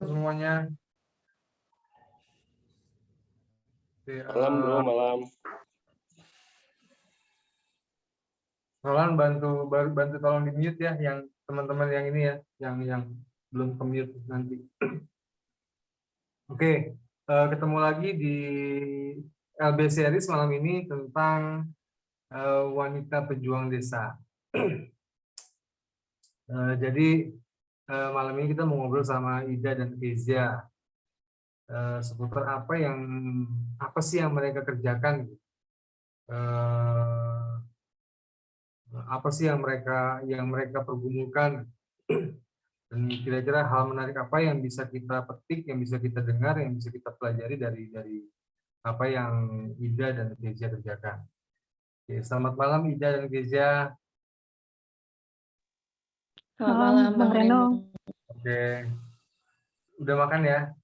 semuanya. Malam bro, malam. Roland bantu tolong di mute ya, yang teman-teman yang ini ya, yang belum ke mute nanti. Oke, ketemu lagi di LB series malam ini tentang wanita pejuang desa. Jadi malam ini kita mau ngobrol sama Ida dan Kezia seputar apa sih yang mereka kerjakan, apa sih yang mereka pergumulkan, dan kira-kira hal menarik apa yang bisa kita petik, yang bisa kita dengar, yang bisa kita pelajari dari apa yang Ida dan Kezia kerjakan. Oke, selamat malam Ida dan Kezia. Selamat malam Bang Reno. Oke, udah makan ya?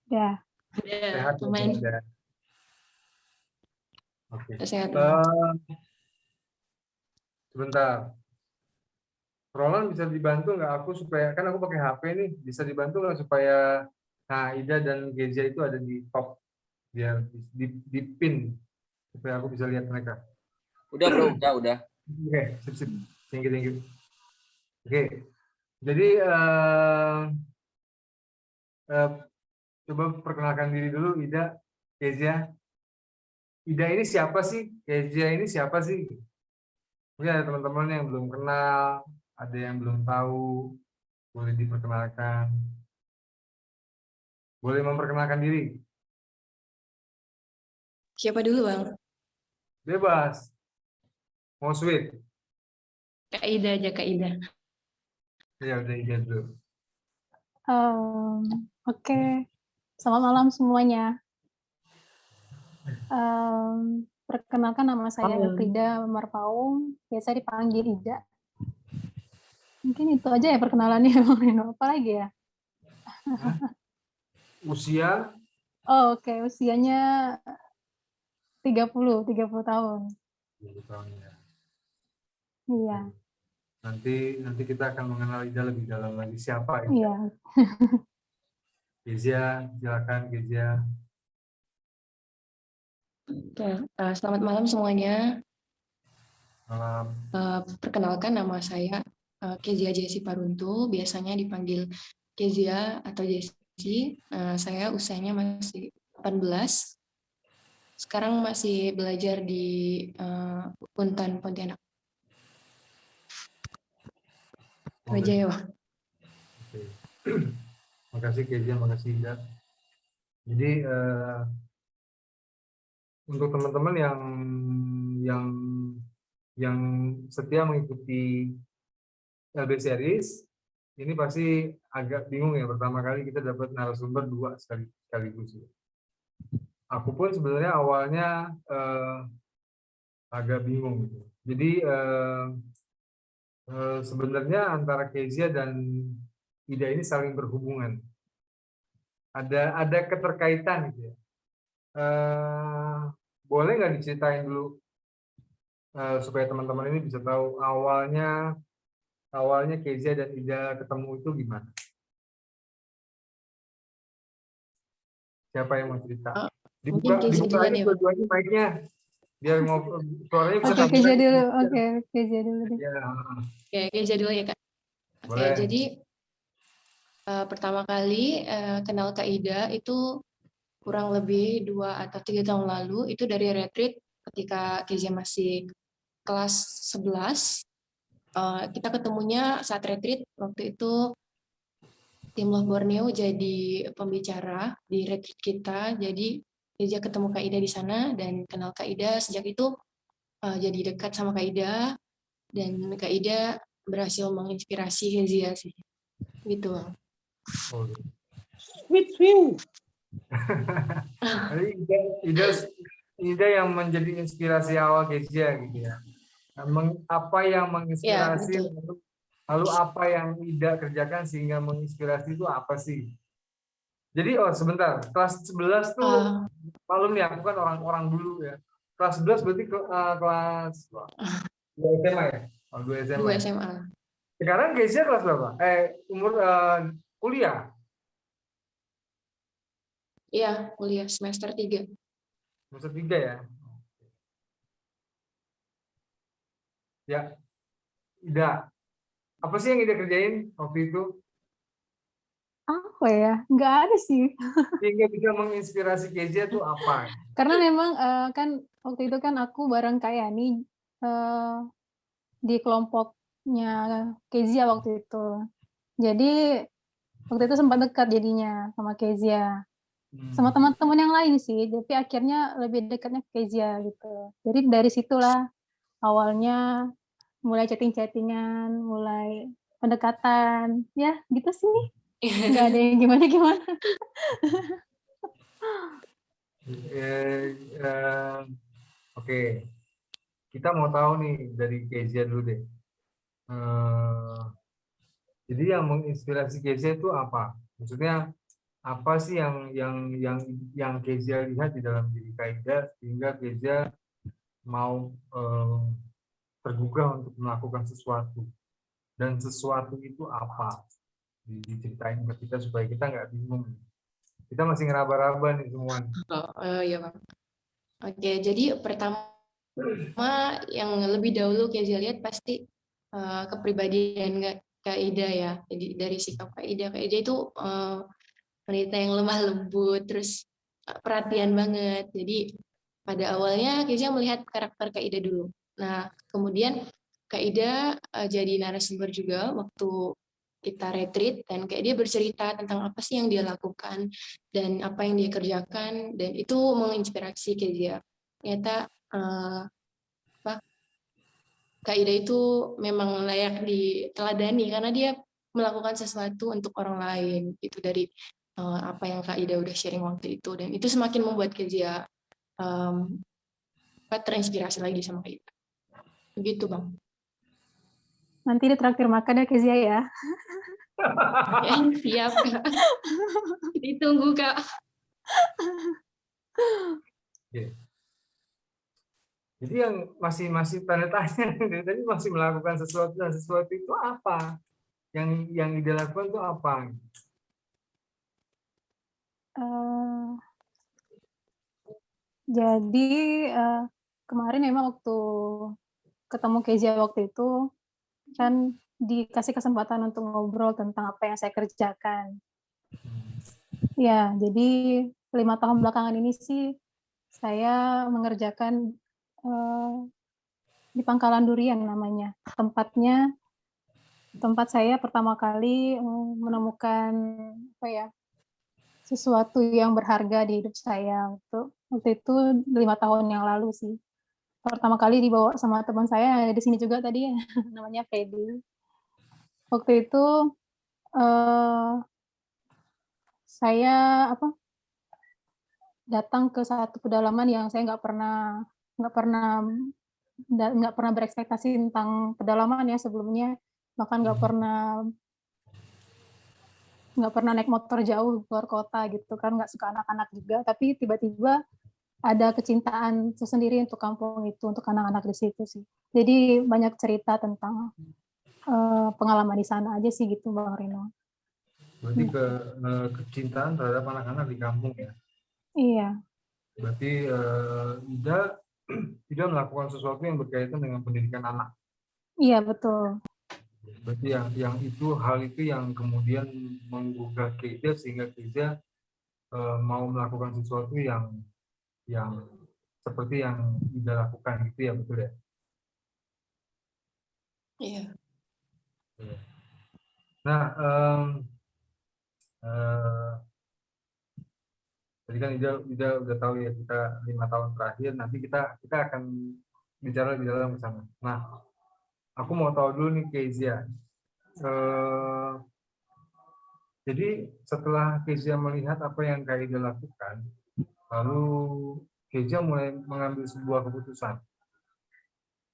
Ya. Sehat ya? Oke. Sehat. Sebentar. Roland bisa dibantu nggak aku supaya, kan aku pakai HP nih, bisa dibantu nggak supaya Ida dan Kezia itu ada di top, biar di pin supaya aku bisa lihat mereka. Udah bro, udah. Oke, sip. Thank you. Oke, jadi coba perkenalkan diri dulu Ida, Kezia. Ida ini siapa sih? Kezia ini siapa sih? Mungkin ada teman-teman yang belum kenal, ada yang belum tahu, boleh diperkenalkan. Boleh memperkenalkan diri? Siapa dulu Bang? Bebas. Mau sweet? Kak Ida aja, Kak Ida. Ya udah Ida dulu. Oke. Selamat malam semuanya. Perkenalkan, nama saya Frida Marpaung, biasa dipanggil Ida. Mungkin itu aja ya perkenalannya, Bang Reno. Apa lagi ya? Usia? Oh, oke. Usianya 30 tahun. 20 tahun ya. Iya. Nanti kita akan mengenal Ida lebih dalam lagi, siapa Ida. Iya. Kezia, silakan Kezia. Oke, selamat malam semuanya. Malam. Perkenalkan, nama saya Kezia Jesi Paruntu, biasanya dipanggil Kezia atau Jesi. Saya usianya masih 18. Sekarang masih belajar di Untan Pontianak. Itu aja ya, Bang. Oke. Makasih Kezia, makasih Ida. Jadi untuk teman-teman yang setia mengikuti LB series, ini pasti agak bingung ya, pertama kali kita dapat narasumber dua sekaligus. Aku pun sebenarnya awalnya agak bingung gitu. Jadi sebenarnya antara Kezia dan Ida ini saling berhubungan. Ada keterkaitan gitu ya. Boleh nggak diceritain dulu supaya teman-teman ini bisa tahu awalnya Kezia dan Ida ketemu itu gimana? Siapa yang mau cerita? Dibuka aja dua-duanya mic-nya biar suaranya bisa. Oke, Kezia dulu. Oke, Kezia dulu deh. Ya. Oke, Kezia dulu ya, Kak. Oke, jadi pertama kali kenal Kak Ida itu kurang lebih 2 atau 3 tahun lalu, itu dari retreat ketika Kezia masih kelas 11. Kita ketemunya saat retreat, waktu itu tim Love Borneo jadi pembicara di retreat kita, jadi Kezia ketemu Kak Ida di sana dan kenal Kak Ida. Sejak itu jadi dekat sama Kak Ida, dan Kak Ida berhasil menginspirasi Kezia sih, gitu Bang. Sweet. Ida yang menjadi inspirasi awal Kezia gitu ya. Apa yang menginspirasi, Ya, lalu apa yang Ida kerjakan sehingga menginspirasi itu apa sih? Jadi sebentar, kelas 11 tuh malum ya, aku kan orang dulu ya. Kelas 11 berarti kelas 2 SMA ya? 2 SMA. 2 SMA. Sekarang Kezia kelas berapa? Umur kuliah. Iya, kuliah semester 3. Semester 3 ya. Ya, Ida. Apa sih yang Ida kerjain waktu itu? Apa ya? Nggak ada sih. Sehingga bisa menginspirasi Kezia itu apa? Karena memang kan waktu itu kan aku bareng Kak Yani di kelompoknya Kezia waktu itu. Jadi waktu itu sempat dekat jadinya sama Kezia. Sama teman-teman yang lain sih, tapi akhirnya lebih dekatnya ke Kezia gitu. Jadi dari situlah awalnya mulai chatting-chattingan, mulai pendekatan, ya gitu sih. Nggak ada yang gimana-gimana. Oke, kita mau tahu nih dari Kezia dulu deh. Jadi yang menginspirasi Kezia itu apa? Maksudnya apa sih yang Kezia lihat di dalam diri Kaida sehingga Kezia mau tergugah untuk melakukan sesuatu, dan sesuatu itu apa? Diceritain ke kita supaya kita nggak bingung. Kita masih ngeraba-raba nih semua. Oh iya Bang. Oke, jadi pertama yang lebih dahulu Kezia lihat pasti kepribadian Kak Ida ya. Jadi dari sikap Kak Ida itu wanita yang lemah lembut, terus perhatian banget. Jadi pada awalnya Kezia melihat karakter Kak Ida dulu. Nah, kemudian Kak Ida jadi narasumber juga waktu kita retreat, dan kayak dia bercerita tentang apa sih yang dia lakukan dan apa yang dia kerjakan, dan itu menginspirasi Kezia. Ternyata Kak Ida itu memang layak diteladani karena dia melakukan sesuatu untuk orang lain, itu dari apa yang Kak Ida udah sharing waktu itu, dan itu semakin membuat Kezia terinspirasi lagi sama Kak Ida. Begitu Bang. Nanti ditraktir makan ya Kezia ya. Ya, siap Kak. Ditunggu Kak. Oke. Jadi yang masih tanda tanya dari tadi, masih melakukan sesuatu, dan sesuatu itu apa? Yang Ida lakukan itu apa? Jadi kemarin memang waktu ketemu Kezia waktu itu kan dikasih kesempatan untuk ngobrol tentang apa yang saya kerjakan. Ya, jadi 5 tahun belakangan ini sih saya mengerjakan di Pangkalan Durian namanya. Tempat saya pertama kali menemukan apa ya, sesuatu yang berharga di hidup saya. Waktu itu 5 tahun yang lalu sih. Pertama kali dibawa sama teman saya di sini juga tadi ya, namanya Freddy. Waktu itu saya datang ke satu pedalaman yang saya nggak pernah berekspektasi tentang pedalaman ya sebelumnya, bahkan nggak pernah naik motor jauh keluar kota gitu kan, nggak suka anak-anak juga, tapi tiba-tiba ada kecintaan tersendiri untuk kampung itu, untuk anak-anak di situ sih. Jadi banyak cerita tentang pengalaman di sana aja sih gitu Bang Rino. Berarti kecintaan terhadap anak-anak di kampung ya. Iya. Berarti Ida melakukan sesuatu yang berkaitan dengan pendidikan anak. Iya betul. Berarti yang itu, hal itu yang kemudian menggugah Ida sehingga Ida mau melakukan sesuatu yang seperti yang Ida lakukan gitu ya, betul ya? Iya. Nah, tadi kan Ida udah tahu ya, kita 5 tahun terakhir, nanti kita akan bicara di dalam sana. Nah, aku mau tahu dulu nih Kezia. Jadi setelah Kezia melihat apa yang Ida lakukan, lalu Kezia mulai mengambil sebuah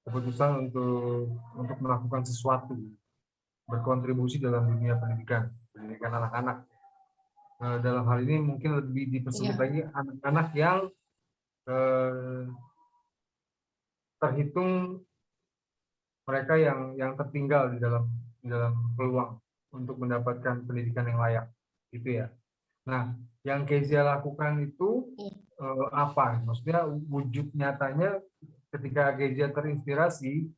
keputusan untuk melakukan sesuatu, berkontribusi dalam dunia pendidikan anak-anak. Dalam hal ini mungkin lebih dipersebut lagi anak-anak yang terhitung mereka yang tertinggal di dalam peluang untuk mendapatkan pendidikan yang layak, gitu ya. Nah, yang Kezia lakukan itu apa? Maksudnya wujud nyatanya ketika Kezia terinspirasi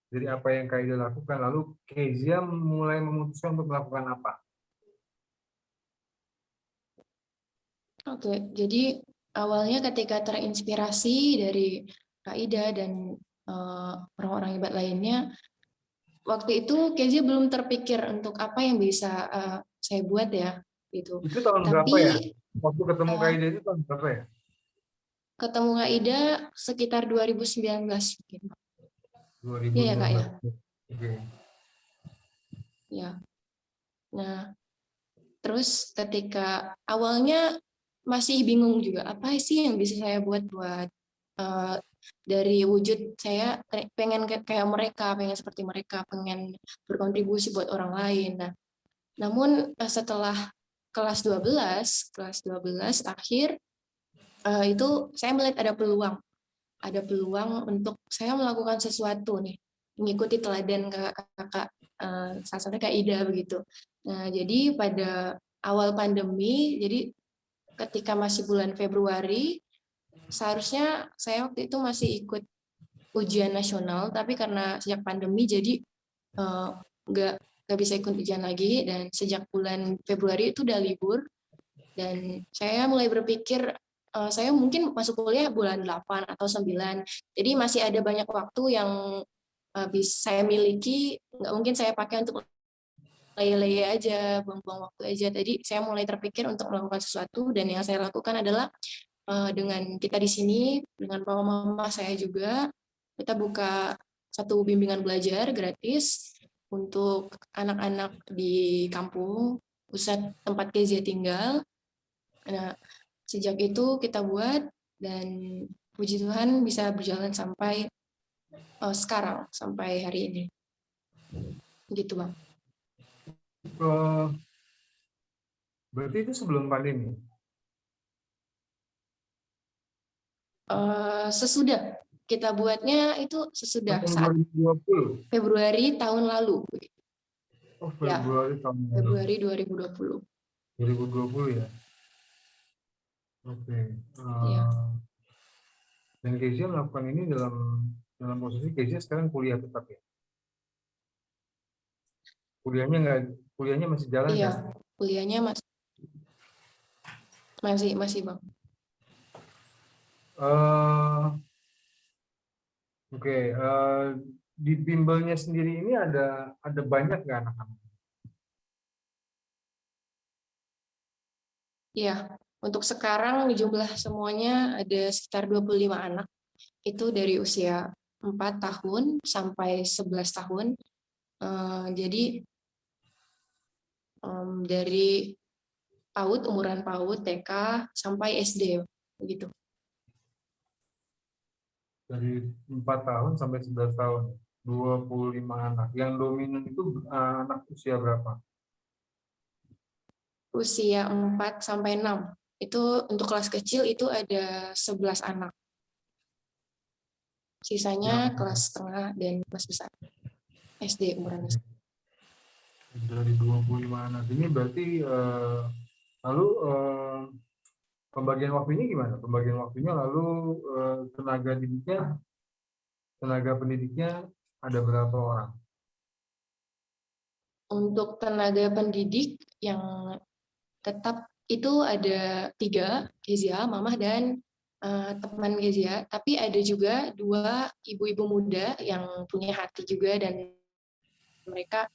dari apa yang Kezia lakukan, lalu Kezia mulai memutuskan untuk melakukan apa? Oke, jadi awalnya ketika terinspirasi dari Kak Ida dan orang-orang hebat lainnya, waktu itu Kezia belum terpikir untuk apa yang bisa saya buat ya, gitu. Itu tahun berapa ya? Tapi Waktu ketemu Kaida itu tahun berapa ya? ketemu Kak Ida sekitar 2019 mungkin. Iya ya Kak ya. 2019. Oke. Ya. Nah, terus ketika awalnya masih bingung juga apa sih yang bisa saya buat dari wujud saya pengen kayak mereka, pengen seperti mereka, pengen berkontribusi buat orang lain. Nah, namun setelah kelas 12 akhir itu saya melihat ada peluang untuk saya melakukan sesuatu nih, mengikuti teladan kakak salah satunya Kak Ida begitu. Nah, jadi pada awal pandemi, jadi ketika masih bulan Februari, seharusnya saya waktu itu masih ikut ujian nasional, tapi karena sejak pandemi jadi nggak bisa ikut ujian lagi, dan sejak bulan Februari itu udah libur, dan saya mulai berpikir saya mungkin masuk kuliah bulan 8 atau 9, jadi masih ada banyak waktu yang bisa saya miliki, nggak mungkin saya pakai untuk leye-leye aja, buang-buang waktu aja. Jadi saya mulai terpikir untuk melakukan sesuatu, dan yang saya lakukan adalah dengan kita di sini, dengan papa mama saya juga, kita buka satu bimbingan belajar gratis untuk anak-anak di kampung, pusat tempat Kezia tinggal. Nah, sejak itu kita buat, dan puji Tuhan bisa berjalan sampai sekarang, sampai hari ini. Gitu, Bang. Berarti itu sebelum pandemi? Sesudah kita buatnya itu sesudah saat 2020. Februari tahun lalu. Oh, Februari Ya, tahun lalu. Februari 2020. 2020 ya. Oke. Ya. Dan Kezia melakukan ini dalam posisi Kezia sekarang kuliah tetap ya. Kuliahnya masih jalan Iya, kan? kuliahnya masih Bang. Oke, di bimbelnya sendiri ini ada banyak nggak anak-anak? Iya, untuk sekarang jumlah semuanya ada sekitar 25 anak. Itu dari usia 4 tahun sampai 11 tahun. Jadi dari umuran PAUD, TK, sampai SD, begitu. Dari 4 tahun sampai 11 tahun, 25 anak. Yang dominan itu anak usia berapa? Usia 4 sampai 6. Itu untuk kelas kecil itu ada 11 anak. Sisanya kelas setengah dan kelas besar. SD umuran besar. Dari 25 anak ini berarti lalu pembagian waktunya gimana? Pembagian waktunya lalu tenaga pendidiknya ada berapa orang? Untuk tenaga pendidik yang tetap itu ada 3, Kezia, Mamah, dan teman Kezia. Tapi ada juga 2 ibu-ibu muda yang punya hati juga, dan mereka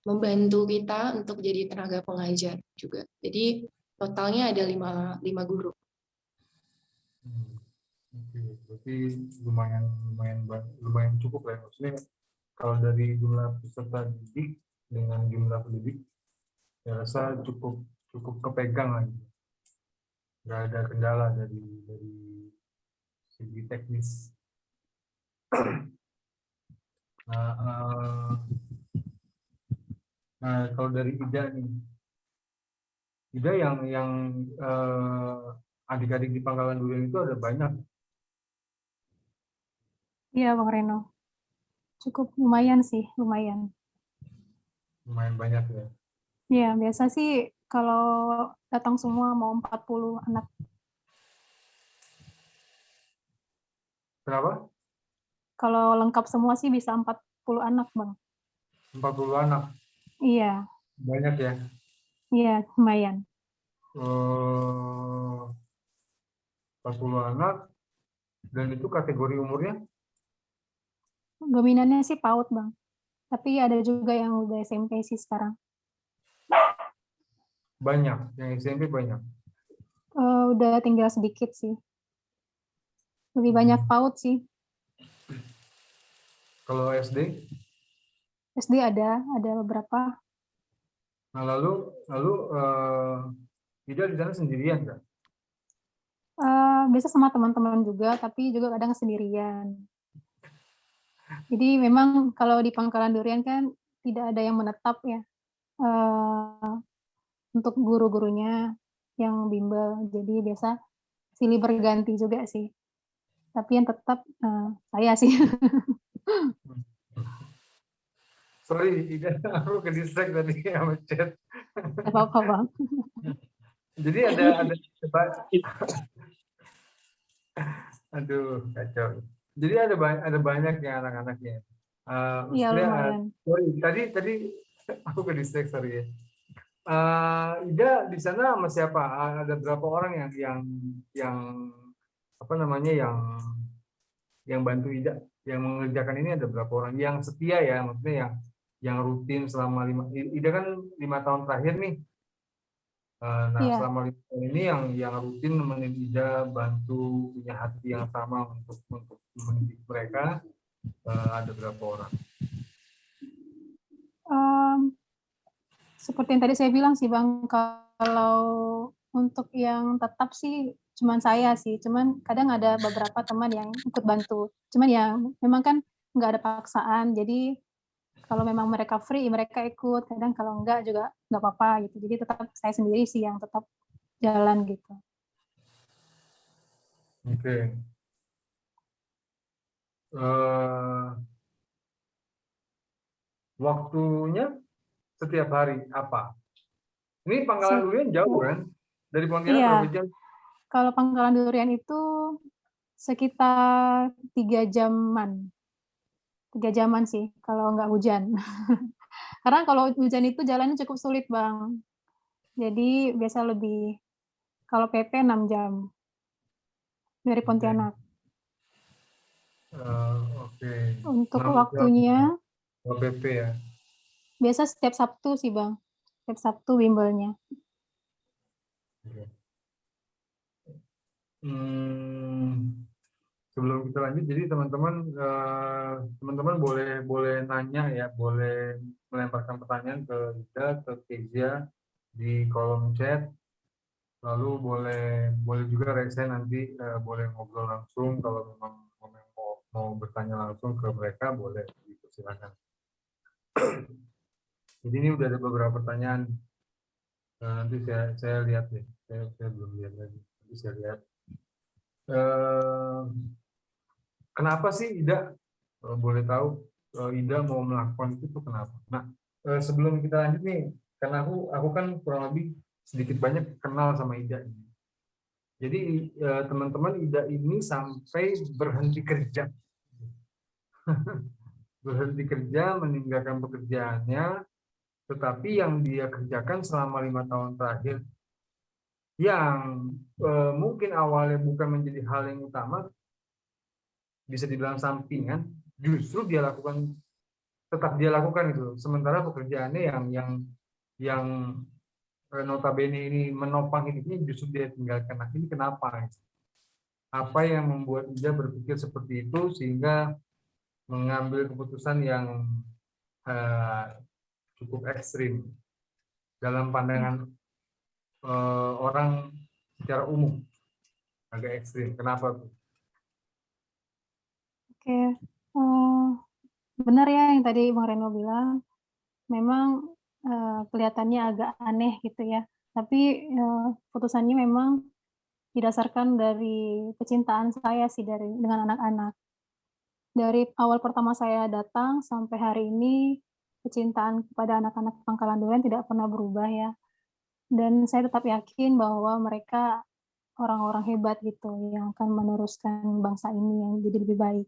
membantu kita untuk jadi tenaga pengajar juga. Jadi totalnya ada 5 guru. Oke, berarti lumayan cukup lah. Maksudnya kalau dari jumlah peserta didik dengan jumlah pendidik, saya rasa cukup kepegang lagi. Nggak ada kendala dari segi teknis. Nah, kalau dari Ida nih, Ida yang adik-adik di Pangkalan Durian itu ada banyak. Iya, Bang Reno. Cukup lumayan sih, lumayan. Lumayan banyak ya. Ya, biasa sih kalau datang semua mau 40 anak. Kenapa? Kalau lengkap semua sih bisa 40 anak, Bang. 40 anak. Iya, Banyak ya. iya, lumayan. 40 anak. Dan itu kategori umurnya Dominannya sih PAUD, Bang. Tapi ada juga yang udah SMP sih sekarang. banyak. Yang SMP banyak. Udah tinggal sedikit sih. Lebih banyak PAUD sih. Kalau SD? SD ada beberapa. Nah, lalu Ida di sana sendirian kan? Biasa sama teman-teman juga, tapi juga kadang sendirian. Jadi memang kalau di Pangkalan Durian kan tidak ada yang menetap ya. Untuk guru-gurunya yang bimbel. Jadi biasa silih berganti juga sih. Tapi yang tetap saya sih. Sorry, Ida, aku ke distract tadi sama chat. Gak apa-apa, Bang. Jadi aduh, kacau. Jadi ada banyak ya anak-anaknya. Iya, Maksudnya, lumayan. sorry, tadi aku ke distract, sorry ya. Ida di sana sama siapa? Ada berapa orang yang apa namanya yang bantu Ida, yang mengerjakan ini ada berapa orang? Yang setia ya, maksudnya yang rutin selama Ida kan 5 tahun terakhir nih. Nah, Iya. selama 5 tahun ini yang rutin nemenin Ida, bantu, punya hati yang sama untuk mendidik mereka, ada berapa orang? Seperti yang tadi saya bilang sih, Bang, kalau untuk yang tetap sih cuman saya sih, cuman kadang ada beberapa teman yang ikut bantu. Cuman ya memang kan nggak ada paksaan, jadi kalau memang mereka free, mereka ikut, kadang kalau enggak juga nggak apa-apa gitu. Jadi tetap saya sendiri sih yang tetap jalan gitu. Oke. Waktunya setiap hari apa? Ini Pangkalan Durian jauh kan? Dari Pontianak berapa Iya, jam? kalau Pangkalan Durian itu sekitar 3 jaman. 3 jaman sih kalau nggak hujan. Karena kalau hujan itu jalannya cukup sulit, Bang. Jadi biasa lebih, kalau PP 6 jam dari Oke. Pontianak. Oke. Untuk 6 jam waktunya PP ya. biasa setiap Sabtu sih, Bang. Setiap Sabtu bimbelnya. Oke. Sebelum kita lanjut, jadi teman-teman boleh nanya ya, boleh melemparkan pertanyaan ke Ida, ke Kezia di kolom chat. Lalu boleh juga Reza nanti boleh ngobrol langsung kalau memang mau bertanya langsung ke mereka, boleh dipersilakan. Jadi ini udah ada beberapa pertanyaan. Nanti saya lihat deh. Saya belum lihat lagi. Nanti saya lihat. Eh, Kenapa sih Ida, kalau boleh tahu, Ida mau melakukan itu tuh kenapa? Nah, sebelum kita lanjut nih, karena aku kan kurang lebih sedikit banyak kenal sama Ida. Jadi teman-teman Ida ini sampai berhenti kerja. Berhenti kerja, meninggalkan pekerjaannya, tetapi yang dia kerjakan selama 5 tahun terakhir, yang mungkin awalnya bukan menjadi hal yang utama, bisa dibilang sampingan, justru tetap dia lakukan itu. Sementara pekerjaannya yang notabene ini menopang hidupnya justru dia tinggalkan. Nah, ini kenapa? Apa yang membuat Ida berpikir seperti itu sehingga mengambil keputusan yang cukup ekstrim dalam pandangan orang secara umum, agak ekstrim. Kenapa tuh? Oke. Benar ya yang tadi Bang Reno bilang, memang kelihatannya agak aneh gitu ya. Tapi putusannya memang didasarkan dari kecintaan saya sih dengan anak-anak. Dari awal pertama saya datang sampai hari ini, kecintaan kepada anak-anak Pangkalan Durian tidak pernah berubah ya. Dan saya tetap yakin bahwa mereka orang-orang hebat gitu yang akan meneruskan bangsa ini yang jadi lebih baik.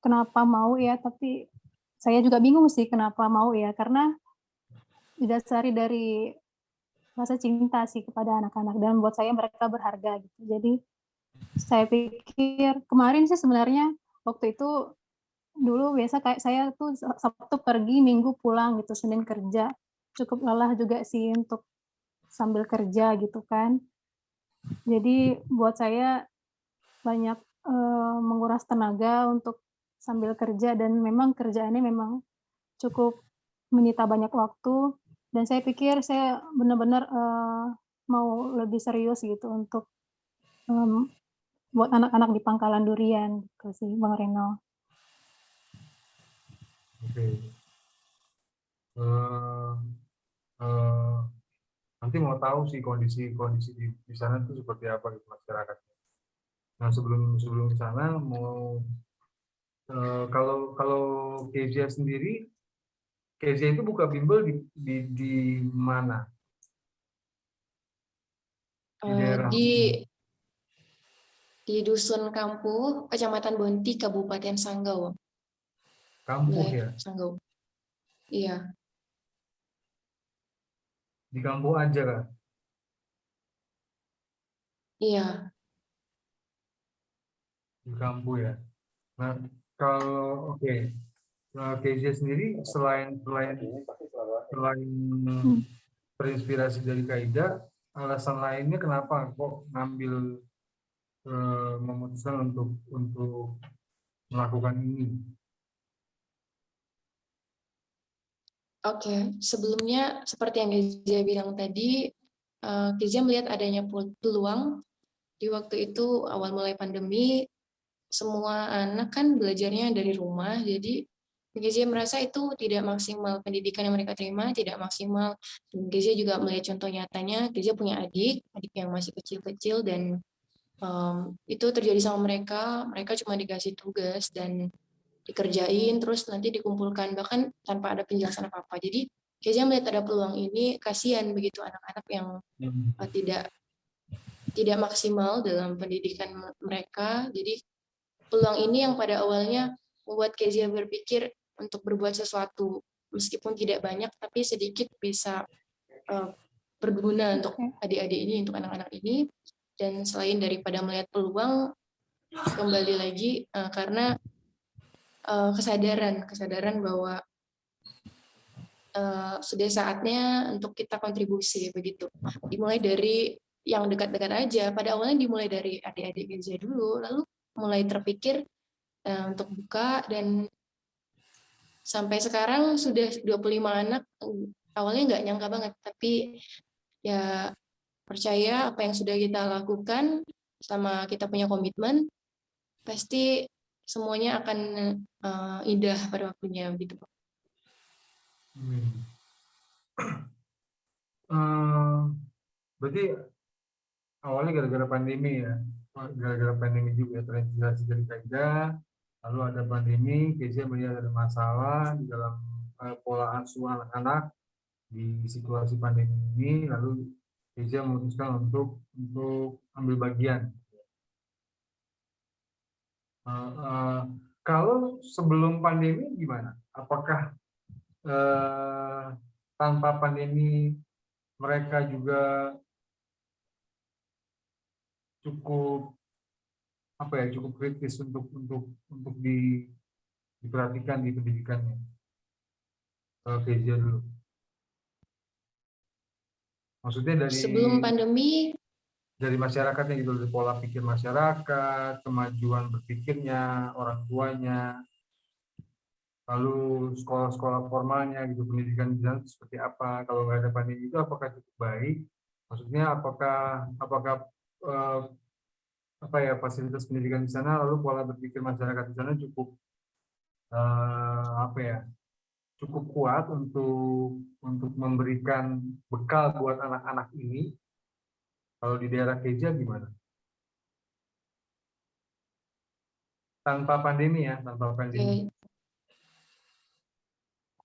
Kenapa mau ya, tapi saya juga bingung sih kenapa mau ya, karena didasari dari rasa cinta sih kepada anak-anak dan buat saya mereka berharga gitu. Jadi saya pikir kemarin sih sebenarnya waktu itu dulu biasa kayak saya tuh Sabtu pergi, Minggu pulang gitu, Senin kerja. Cukup lelah juga sih untuk sambil kerja gitu kan. Jadi buat saya banyak menguras tenaga untuk sambil kerja dan memang kerjaannya memang cukup menyita banyak waktu dan saya pikir saya benar-benar mau lebih serius gitu untuk buat anak-anak di Pangkalan Durian gitu sih, Bang Reno. Oke. Nanti mau tahu sih kondisi di sana itu seperti apa gitu masyarakatnya. Nah sebelum ke sana mau kalau Kezia sendiri, Kezia itu buka bimbel di mana? Di daerah Di Dusun Kampuh, Kecamatan Bonti, Kabupaten Sanggau. Kampuh ya? Sanggau. Iya. Di kampung aja kan? Iya. Di kampung ya. Nah kalau Kezia sendiri selain terinspirasi dari Kaida, alasan lainnya kenapa kok ngambil memutuskan untuk melakukan ini? Oke, sebelumnya seperti yang Kezia bilang tadi, Kezia melihat adanya peluang di waktu itu awal mulai pandemi, semua anak kan belajarnya dari rumah, jadi Kezia merasa itu tidak maksimal, pendidikan yang mereka terima tidak maksimal. Dan Kezia juga melihat contoh nyatanya, Kezia punya adik yang masih kecil-kecil dan itu terjadi sama mereka cuma dikasih tugas dan dikerjain terus nanti dikumpulkan bahkan tanpa ada penjelasan apa-apa. Jadi Kezia melihat ada peluang ini, kasihan begitu anak-anak yang tidak maksimal dalam pendidikan mereka. Jadi peluang ini yang pada awalnya membuat Kezia berpikir untuk berbuat sesuatu meskipun tidak banyak tapi sedikit bisa berguna untuk adik-adik ini, untuk anak-anak ini. Dan selain daripada melihat peluang, kembali lagi karena kesadaran bahwa sudah saatnya untuk kita kontribusi begitu. Dimulai dari yang dekat-dekat aja. Pada awalnya dimulai dari adik-adik Kezia dulu, lalu mulai terpikir untuk buka dan sampai sekarang sudah 25 anak. Awalnya nggak nyangka banget, tapi ya percaya apa yang sudah kita lakukan sama kita punya komitmen pasti semuanya akan indah pada waktunya gitu. Berarti awalnya gara-gara pandemi ya, gara-gara pandemi juga terinspirasi dari Kaida, lalu ada pandemi, Kezia melihat ada masalah di dalam pola asuh anak-anak di situasi pandemi ini, lalu Kezia memutuskan untuk ambil bagian. Kalau sebelum pandemi gimana? Apakah tanpa pandemi mereka juga cukup cukup kritis untuk diperhatikan di pendidikannya? Kezia dulu. Maksudnya sebelum pandemi dari masyarakatnya gitu, dari pola pikir masyarakat, kemajuan berpikirnya, orang tuanya, lalu sekolah-sekolah formalnya gitu, pendidikan di sana seperti apa? Kalau nggak ada pandemi itu apakah cukup baik? Maksudnya apakah fasilitas pendidikan di sana, lalu pola berpikir masyarakat di sana cukup cukup kuat untuk memberikan bekal buat anak-anak ini? Kalau di daerah Kezia gimana? Tanpa pandemi ya, tanpa pandemi.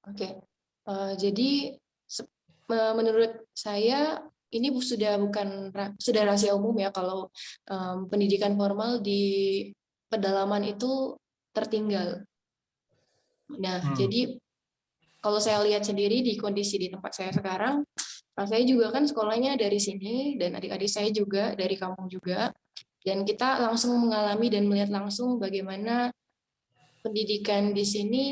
Oke, jadi menurut saya ini sudah rahasia umum ya kalau pendidikan formal di pedalaman itu tertinggal. Nah, jadi kalau saya lihat sendiri di kondisi di tempat saya sekarang, saya juga kan sekolahnya dari sini dan adik-adik saya juga dari kampung juga, dan kita langsung mengalami dan melihat langsung bagaimana pendidikan di sini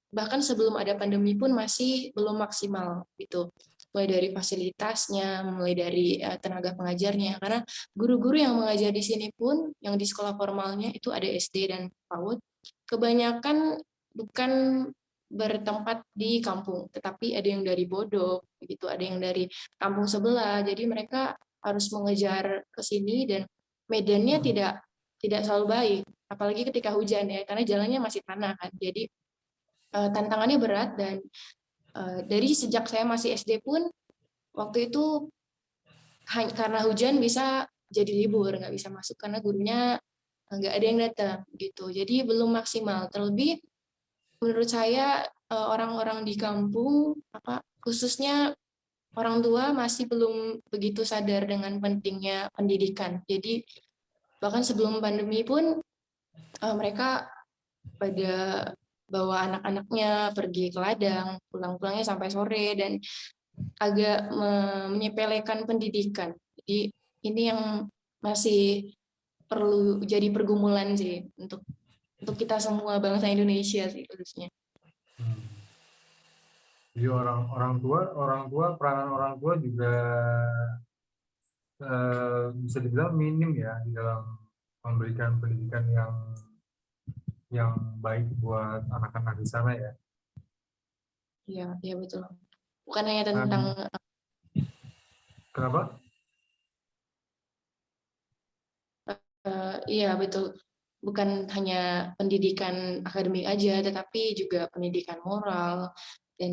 bahkan sebelum ada pandemi pun masih belum maksimal gitu, mulai dari fasilitasnya, mulai dari tenaga pengajarnya, karena guru-guru yang mengajar di sini pun yang di sekolah formalnya itu ada SD dan PAUD, kebanyakan bukan bertempat di kampung, tetapi ada yang dari Bodok begitu, ada yang dari kampung sebelah, jadi mereka harus mengejar ke sini dan medannya tidak selalu baik, apalagi ketika hujan ya, karena jalannya masih tanah kan, jadi tantangannya berat. Dan dari sejak saya masih SD pun waktu itu karena hujan bisa jadi libur, nggak bisa masuk karena gurunya nggak ada yang datang gitu, jadi belum maksimal. Terlebih menurut saya orang-orang di kampung khususnya orang tua masih belum begitu sadar dengan pentingnya pendidikan, jadi bahkan sebelum pandemi pun mereka pada bawa anak-anaknya pergi ke ladang, pulang-pulangnya sampai sore, dan agak menyepelekan pendidikan. Jadi ini yang masih perlu jadi pergumulan sih untuk kita semua bangsa Indonesia sih khususnya. Jadi orang tua peranan orang tua juga bisa dibilang minim ya di dalam memberikan pendidikan yang baik buat anak-anak di sana ya. Iya betul. Bukan hanya tentang kenapa? Iya betul. Bukan hanya pendidikan akademik aja, tetapi juga pendidikan moral, dan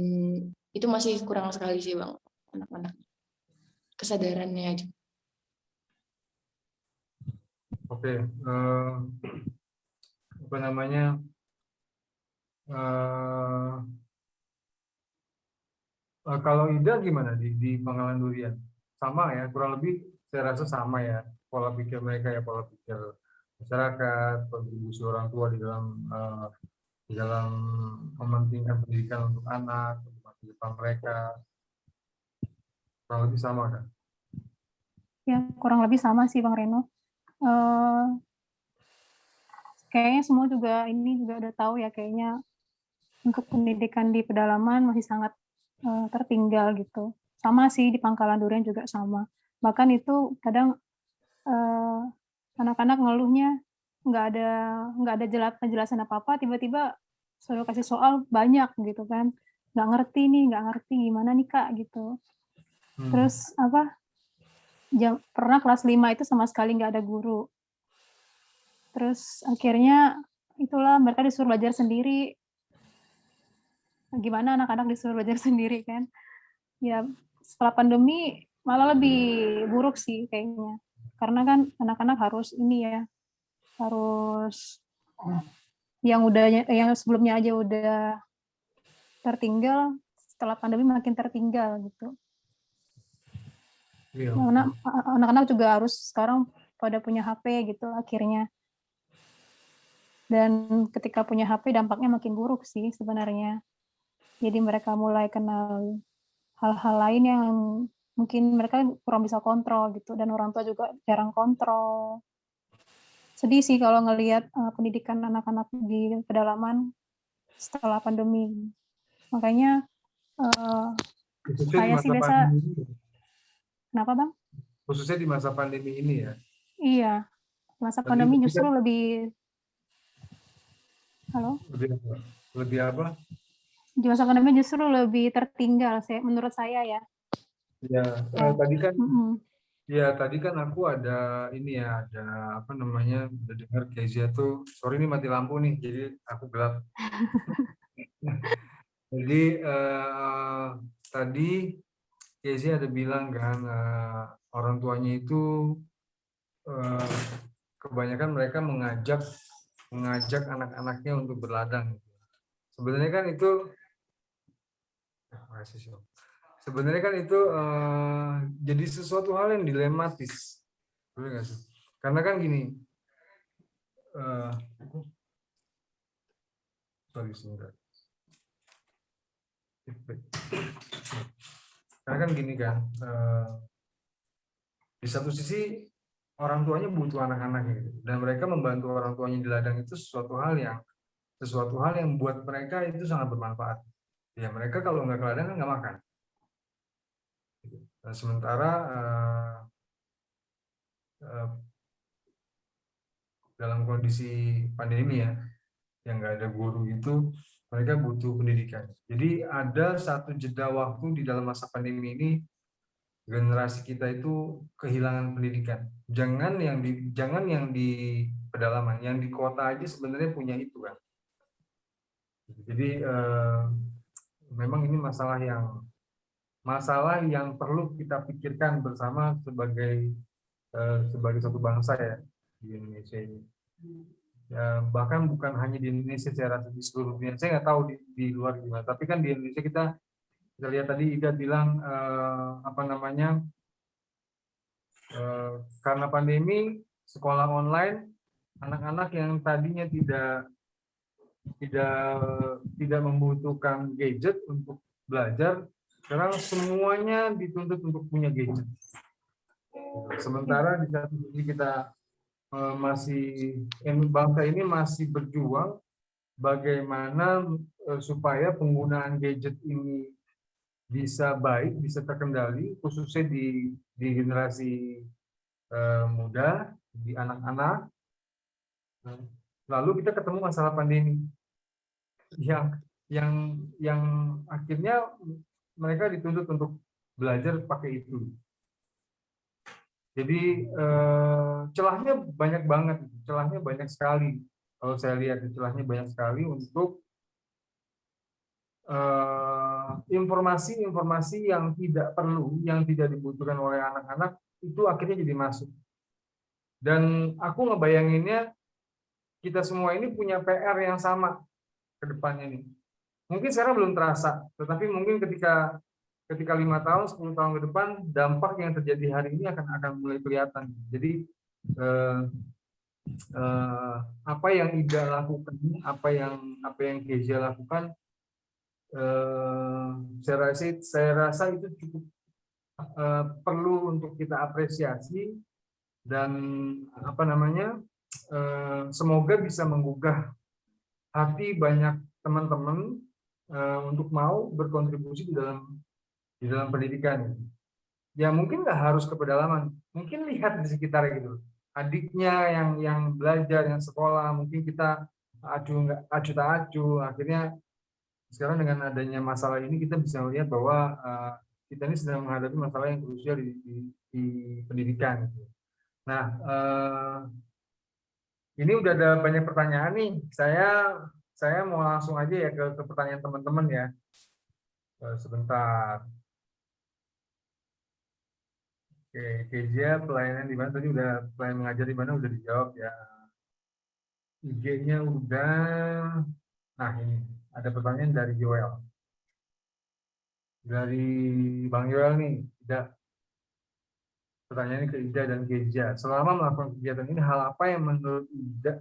itu masih kurang sekali sih Bang, anak-anak kesadarannya aja. Oke, apa namanya? Kalau Ida gimana di Pangkalan Durian? Sama ya, kurang lebih saya rasa sama ya pola pikir mereka ya, pola pikir masyarakat, kontribusi orang tua di dalam mementingkan pendidikan untuk anak, untuk masa depan mereka, kurang lebih sama kan? Ya, kurang lebih sama sih Bang Reno. Kayaknya semua juga udah tahu ya, kayaknya untuk pendidikan di pedalaman masih sangat tertinggal gitu. Sama sih di Pangkalan Durian juga sama. Bahkan itu kadang anak-anak ngeluhnya nggak ada penjelasan apa-apa, tiba-tiba suruh kasih soal banyak gitu kan. Nggak ngerti gimana nih Kak gitu. Terus pernah kelas 5 itu sama sekali nggak ada guru. Terus akhirnya itulah mereka disuruh belajar sendiri. Gimana anak-anak disuruh belajar sendiri kan? Ya setelah pandemi malah lebih buruk sih kayaknya. Karena kan anak-anak harus harus yang sebelumnya aja udah tertinggal, setelah pandemi makin tertinggal gitu. Anak-anak juga harus sekarang pada punya HP gitu akhirnya. Dan ketika punya HP dampaknya makin buruk sih sebenarnya. Jadi mereka mulai kenal hal-hal lain yang mungkin mereka kurang bisa kontrol gitu, dan orang tua juga jarang kontrol. Sedih sih kalau ngelihat pendidikan anak-anak di pedalaman setelah pandemi. Makanya saya sih biasa. Kenapa Bang? Khususnya di masa pandemi ini ya? Iya, masa pandemi justru lebih. Halo? Lebih apa? Di masa pandemi justru lebih tertinggal menurut saya ya. Ya, tadi kan aku ada udah dengar Kezia tuh, sorry ini mati lampu nih, jadi aku gelap. Jadi tadi Kezia ada bilang kan orang tuanya itu kebanyakan mereka mengajak anak-anaknya untuk berladang. Sebenarnya kan itu Makasih, Syok. Sebenarnya kan itu jadi sesuatu hal yang dilematis, benar nggak sih? Karena kan gini, sorry sebentar. Karena kan gini kan, di satu sisi orang tuanya butuh anak-anaknya gitu. Dan mereka membantu orang tuanya di ladang itu sesuatu hal yang buat mereka itu sangat bermanfaat. Ya mereka kalau nggak ke ladang kan nggak makan. Nah, sementara dalam kondisi pandemi ya, yang nggak ada guru itu, mereka butuh pendidikan. Jadi ada satu jeda waktu di dalam masa pandemi ini, generasi kita itu kehilangan pendidikan. Jangan yang di pedalaman, yang di kota aja sebenarnya punya itu kan. Jadi memang ini masalah yang perlu kita pikirkan bersama sebagai satu bangsa ya di Indonesia ini. Ya, bahkan bukan hanya di Indonesia, saya rasa di seluruh dunia. Saya nggak tahu di luar gimana. Tapi kan di Indonesia kita lihat tadi Ida bilang karena pandemi sekolah online, anak-anak yang tadinya tidak membutuhkan gadget untuk belajar, sekarang semuanya dituntut untuk punya gadget. Sementara di satu sisi kita bangsa ini masih berjuang bagaimana supaya penggunaan gadget ini bisa baik, bisa terkendali, khususnya di generasi muda, di anak-anak. Lalu kita ketemu masalah pandemi yang akhirnya mereka dituntut untuk belajar pakai itu. Jadi celahnya banyak banget, celahnya banyak sekali. Kalau saya lihat celahnya banyak sekali untuk informasi-informasi yang tidak perlu, yang tidak dibutuhkan oleh anak-anak itu akhirnya jadi masuk. Dan aku ngebayanginnya kita semua ini punya PR yang sama ke depannya nih. Mungkin sekarang belum terasa, tetapi mungkin ketika 5 tahun, 10 tahun ke depan, dampak yang terjadi hari ini akan mulai kelihatan. Jadi apa yang Ida lakukan, apa yang Kezia lakukan, saya rasa itu cukup perlu untuk kita apresiasi dan semoga bisa menggugah hati banyak teman-teman untuk mau berkontribusi di dalam pendidikan. Ya mungkin nggak harus ke pedalaman, mungkin lihat di sekitar gitu, adiknya yang belajar, yang sekolah, mungkin kita acu tak acu, akhirnya sekarang dengan adanya masalah ini kita bisa melihat bahwa kita ini sedang menghadapi masalah yang krusial di pendidikan. Nah, ini udah ada banyak pertanyaan nih. Saya mau langsung aja ya ke pertanyaan teman-teman ya. Sebentar. Oke, Kezia pelayanan di mana tadi udah pelayanan mengajar di mana udah dijawab ya. IG-nya udah. Nah, ini ada pertanyaan dari Joel. Dari Bang Joel nih, pertanyaannya ke Ida dan Kezia. Selama melakukan kegiatan ini, hal apa yang menurut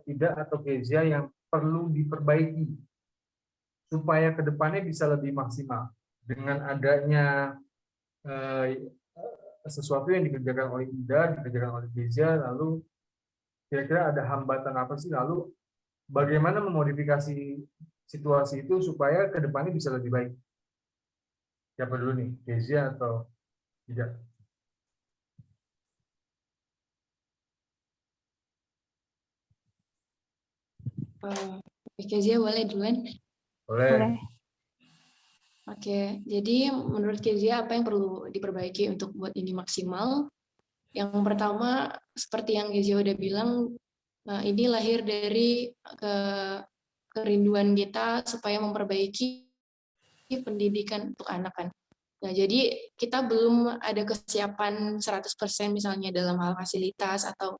Ida atau Kezia yang perlu diperbaiki supaya kedepannya bisa lebih maksimal dengan adanya sesuatu yang dikerjakan oleh Ida, dikerjakan oleh Kezia, lalu kira-kira ada hambatan apa sih, lalu bagaimana memodifikasi situasi itu supaya kedepannya bisa lebih baik? Siapa dulu nih, Kezia atau Ida? Kezia boleh duluan? Boleh. Oke, jadi menurut Kezia apa yang perlu diperbaiki untuk buat ini maksimal? Yang pertama, seperti yang Kezia udah bilang, ini lahir dari kerinduan kita supaya memperbaiki pendidikan untuk anak kan. Nah, jadi kita belum ada kesiapan 100% misalnya dalam hal fasilitas atau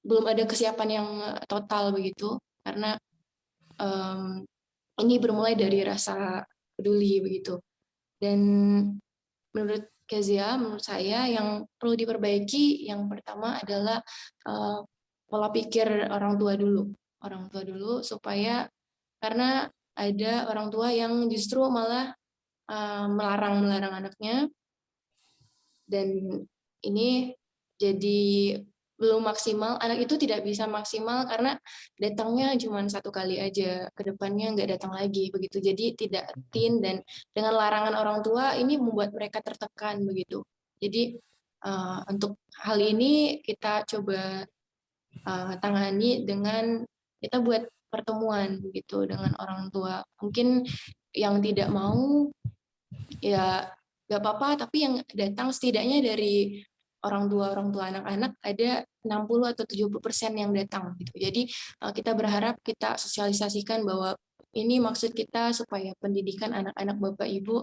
belum ada kesiapan yang total begitu, karena ini bermulai dari rasa peduli begitu. Dan menurut Kezia, menurut saya yang perlu diperbaiki yang pertama adalah pola pikir orang tua dulu supaya, karena ada orang tua yang justru malah melarang anaknya, dan ini jadi belum maksimal. Anak itu tidak bisa maksimal karena datangnya cuma 1 kali aja, ke depannya nggak datang lagi begitu. Jadi tidak rutin, dan dengan larangan orang tua ini membuat mereka tertekan begitu. Jadi untuk hal ini kita coba tangani dengan kita buat pertemuan gitu dengan orang tua. Mungkin yang tidak mau ya nggak apa-apa, tapi yang datang setidaknya dari orang tua anak-anak ada 60 atau 70% yang datang gitu. Jadi kita berharap kita sosialisasikan bahwa ini maksud kita supaya pendidikan anak-anak Bapak Ibu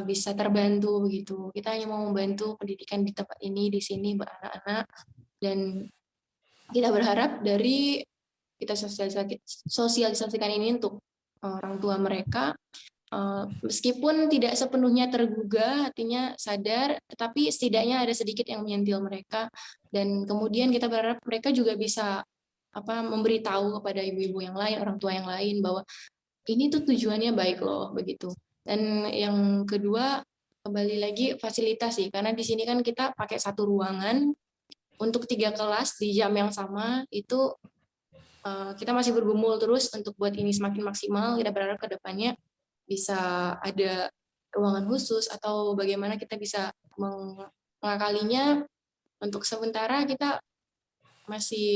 bisa terbantu begitu. Kita hanya mau membantu pendidikan di tempat ini, di sini buat anak-anak, dan kita berharap dari kita sosialisasikan ini untuk orang tua mereka, meskipun tidak sepenuhnya tergugah, hatinya sadar, tetapi setidaknya ada sedikit yang menyentil mereka, dan kemudian kita berharap mereka juga bisa memberitahu kepada ibu-ibu yang lain, orang tua yang lain bahwa ini tuh tujuannya baik loh begitu. Dan yang kedua, kembali lagi fasilitas sih, karena di sini kan kita pakai 1 ruangan untuk 3 kelas di jam yang sama. Itu kita masih bergumul terus untuk buat ini semakin maksimal. Kita berharap ke depannya bisa ada ruangan khusus atau bagaimana kita bisa mengakalinya. Untuk sementara kita masih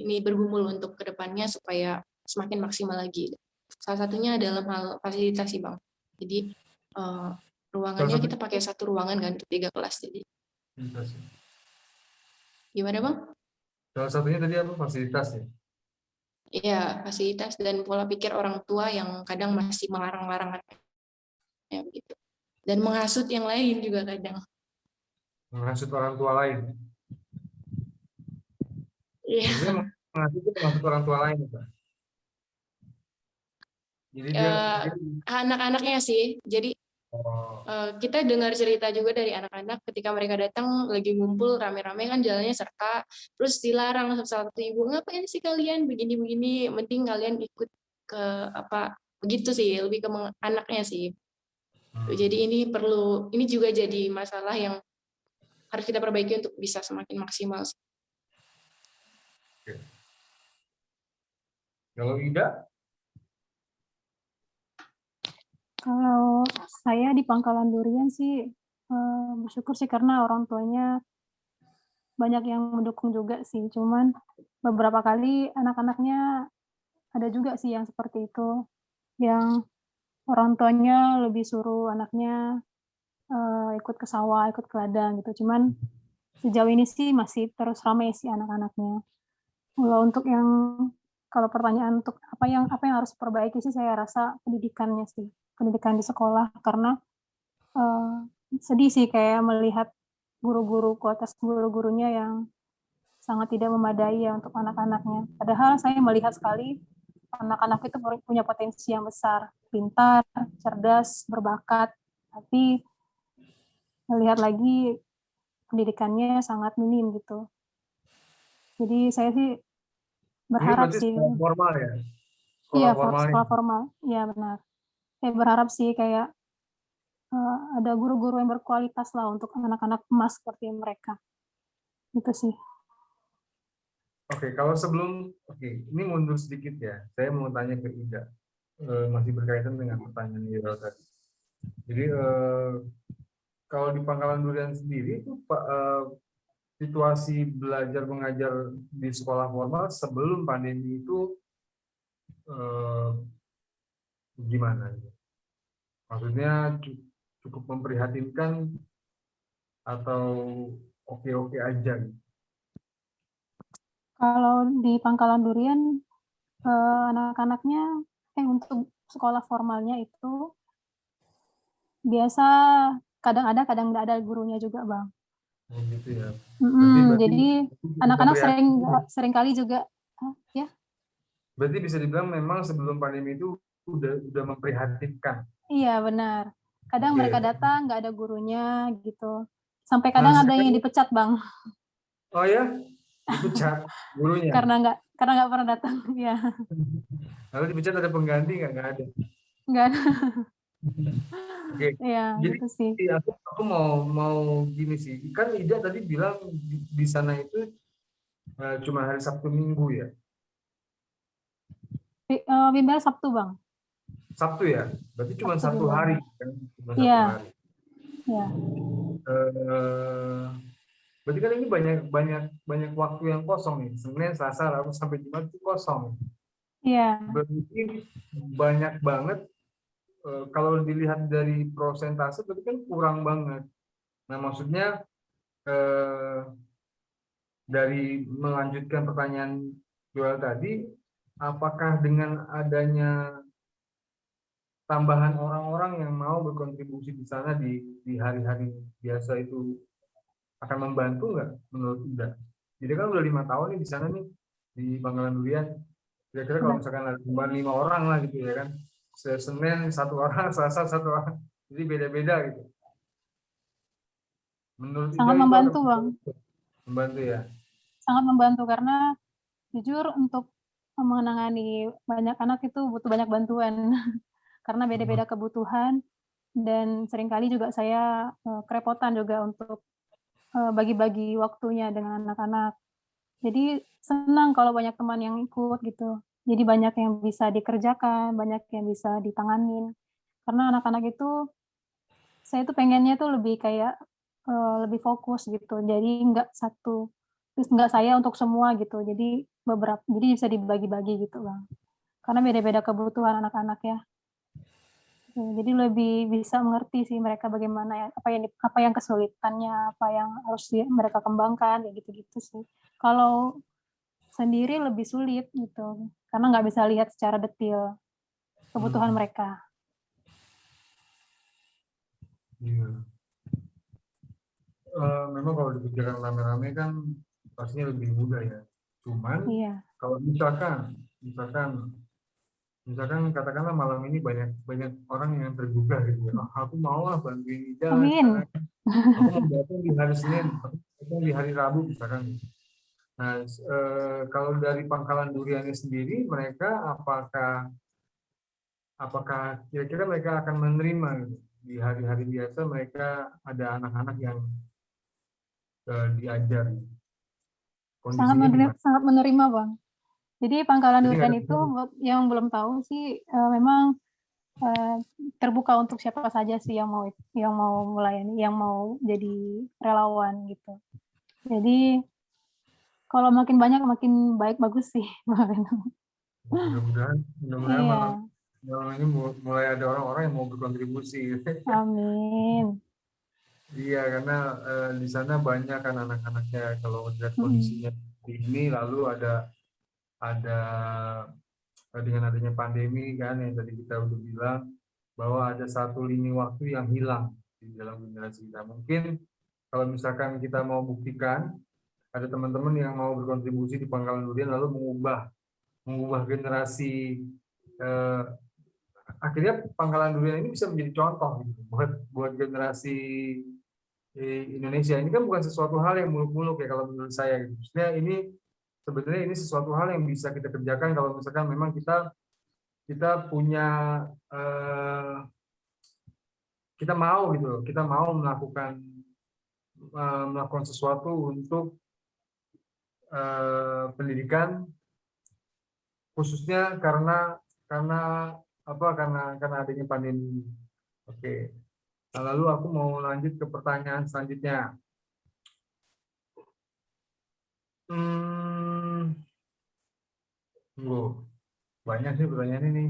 ini bergumul untuk ke depannya supaya semakin maksimal lagi. Salah satunya dalam hal fasilitas sih Bang. Jadi ruangannya kita pakai 1 ruangan kan untuk 3 kelas. Jadi gimana Bang? Salah satunya tadi apa, fasilitas ya? Iya, fasilitas dan pola pikir orang tua yang kadang masih melarang-larang ya begitu. Dan menghasut yang lain juga kadang. Menghasut orang tua lain. Iya. Maksudnya menghasut orang tua lain, Pak. Jadi dia anak-anaknya sih. Jadi kita dengar cerita juga dari anak-anak ketika mereka datang lagi ngumpul rame-rame kan jalannya serta, terus dilarang satu ibu, ngapain sih kalian begini-begini, mending kalian ikut ke begitu sih, lebih ke anaknya sih. Jadi ini juga jadi masalah yang harus kita perbaiki untuk bisa semakin maksimal. Oke. Kalau Ida? Kalau saya di Pangkalan Durian sih bersyukur sih karena orang tuanya banyak yang mendukung juga sih. Cuman beberapa kali anak-anaknya ada juga sih yang seperti itu, yang orang tuanya lebih suruh anaknya ikut ke sawah, ikut ke ladang gitu. Cuman sejauh ini sih masih terus ramai sih anak-anaknya. Kalau pertanyaan untuk apa yang harus diperbaiki sih, saya rasa pendidikannya sih, pendidikan di sekolah, karena sedih sih kayak melihat guru-guru, kualitas guru-gurunya yang sangat tidak memadai ya untuk anak-anaknya. Padahal saya melihat sekali anak-anak itu punya potensi yang besar, pintar, cerdas, berbakat, tapi melihat lagi pendidikannya sangat minim gitu. Jadi saya sih berharap sih. Sekolah formal ya? Sekolah formal. Iya benar. Saya berharap sih kayak ada guru-guru yang berkualitas lah untuk anak-anak emas seperti mereka. Itu sih. Oke, kalau ini mundur sedikit ya. Saya mau tanya ke Ida. Masih berkaitan dengan pertanyaan Ida tadi. Jadi kalau di Pangkalan Durian sendiri itu situasi belajar mengajar di sekolah formal sebelum pandemi itu gimana? Maksudnya cukup memprihatinkan atau oke-oke aja? Kalau di Pangkalan Durian anak-anaknya untuk sekolah formalnya itu biasa kadang ada, kadang nggak ada gurunya juga, Bang. Gitu ya. Jadi anak-anak sering kali juga ya. Berarti bisa dibilang memang sebelum pandemi itu udah memprihatinkan. Iya, benar. Kadang Oke. mereka datang nggak ada gurunya gitu. Sampai Nah, kadang ada yang sekarang, dipecat, Bang, oh ya, dipecat gurunya. karena nggak pernah datang. Iya, Lalu dipecat ada pengganti nggak? Nggak ada. nggak ada. Oke. Iya, Jadi gitu sih. aku mau gini sih. Kan Ida tadi bilang di sana itu cuma hari Sabtu Minggu ya. Bimbel Sabtu, Bang. Sabtu ya. Berarti cuma Sabtu satu hari bimbelnya. kan? Cuma satu Iya, hari. iya. Eh, Berarti kan ini banyak waktu yang kosong nih. Senin, Selasa, Rabu sampai Jumat itu kosong. Iya. Berarti banyak banget. Kalau dilihat dari prosentase, berarti kan kurang banget. Nah, maksudnya dari melanjutkan pertanyaan Joel tadi, apakah dengan adanya tambahan orang-orang yang mau berkontribusi di sana di hari-hari biasa itu akan membantu nggak menurut Ida? Jadi kan udah 5 tahun nih di sana nih di Pangkalan Durian. Kira-kira kalau misalkan ada tambahan 5 orang lah gitu ya kan, Senin 1 orang, Selasa 1 orang, jadi beda-beda gitu. Menurut Ida Sangat itu akan membantu, Bang. membantu ya? Sangat membantu karena jujur untuk menangani banyak anak itu butuh banyak bantuan karena beda-beda kebutuhan dan seringkali juga saya kerepotan juga untuk bagi-bagi waktunya dengan anak-anak. Jadi senang kalau banyak teman yang ikut gitu. Jadi banyak yang bisa dikerjakan, banyak yang bisa ditanganin. Karena anak-anak itu saya tuh pengennya tuh lebih kayak lebih fokus gitu. Jadi nggak saya untuk semua gitu. Jadi jadi bisa dibagi-bagi gitu, Bang. Karena beda-beda kebutuhan anak-anak ya. Jadi lebih bisa mengerti sih mereka bagaimana ya, apa yang kesulitannya, apa yang harus mereka kembangkan, kayak gitu-gitu sih. Kalau sendiri lebih sulit gitu, karena nggak bisa lihat secara detail kebutuhan mereka. Iya. Memang kalau dikerjakan rame-rame kan pastinya lebih mudah ya. Cuman Iya. kalau misalkan katakanlah malam ini banyak orang yang tergugah gitu ya. Aku mau lah bantuin Ida, Amin. misalkan. Aku mau datang di hari Senin, aku datang di hari Rabu misalkan. Nah, kalau dari Pangkalan Duriannya sendiri, mereka apakah kira-kira mereka akan menerima gitu? Di hari-hari biasa mereka ada anak-anak yang diajar. Kondisinya gimana? Sangat menerima, Bang. Jadi Pangkalan Jadi nggak Durian ada itu yang belum tahu sih memang terbuka untuk siapa saja sih yang mau melayani, yang mau jadi relawan gitu. Jadi kalau makin banyak makin bagus sih. mudah-mudahan Iya, malam ini mulai ada orang-orang yang mau berkontribusi. amin. Iya, karena di sana banyak kan anak-anaknya kalau lihat Mm-mm. kondisinya ini, lalu ada dengan adanya pandemi kan yang tadi kita udah bilang bahwa ada satu lini waktu yang hilang di dalam generasi kita. Mungkin kalau misalkan kita mau buktikan ada teman-teman yang mau berkontribusi di Pangkalan Durian lalu mengubah generasi, eh, akhirnya Pangkalan Durian ini bisa menjadi contoh gitu buat generasi Indonesia. Ini kan bukan sesuatu hal yang muluk-muluk ya kalau menurut saya gitu. Maksudnya ini sebenarnya ini sesuatu hal yang bisa kita kerjakan kalau misalkan memang kita punya, eh, kita mau gitu loh, kita mau melakukan sesuatu untuk pendidikan, khususnya karena karena adanya pandemi. Oke. Nah, lalu aku mau lanjut ke pertanyaan selanjutnya. Hmm, banyak sih pertanyaan ini.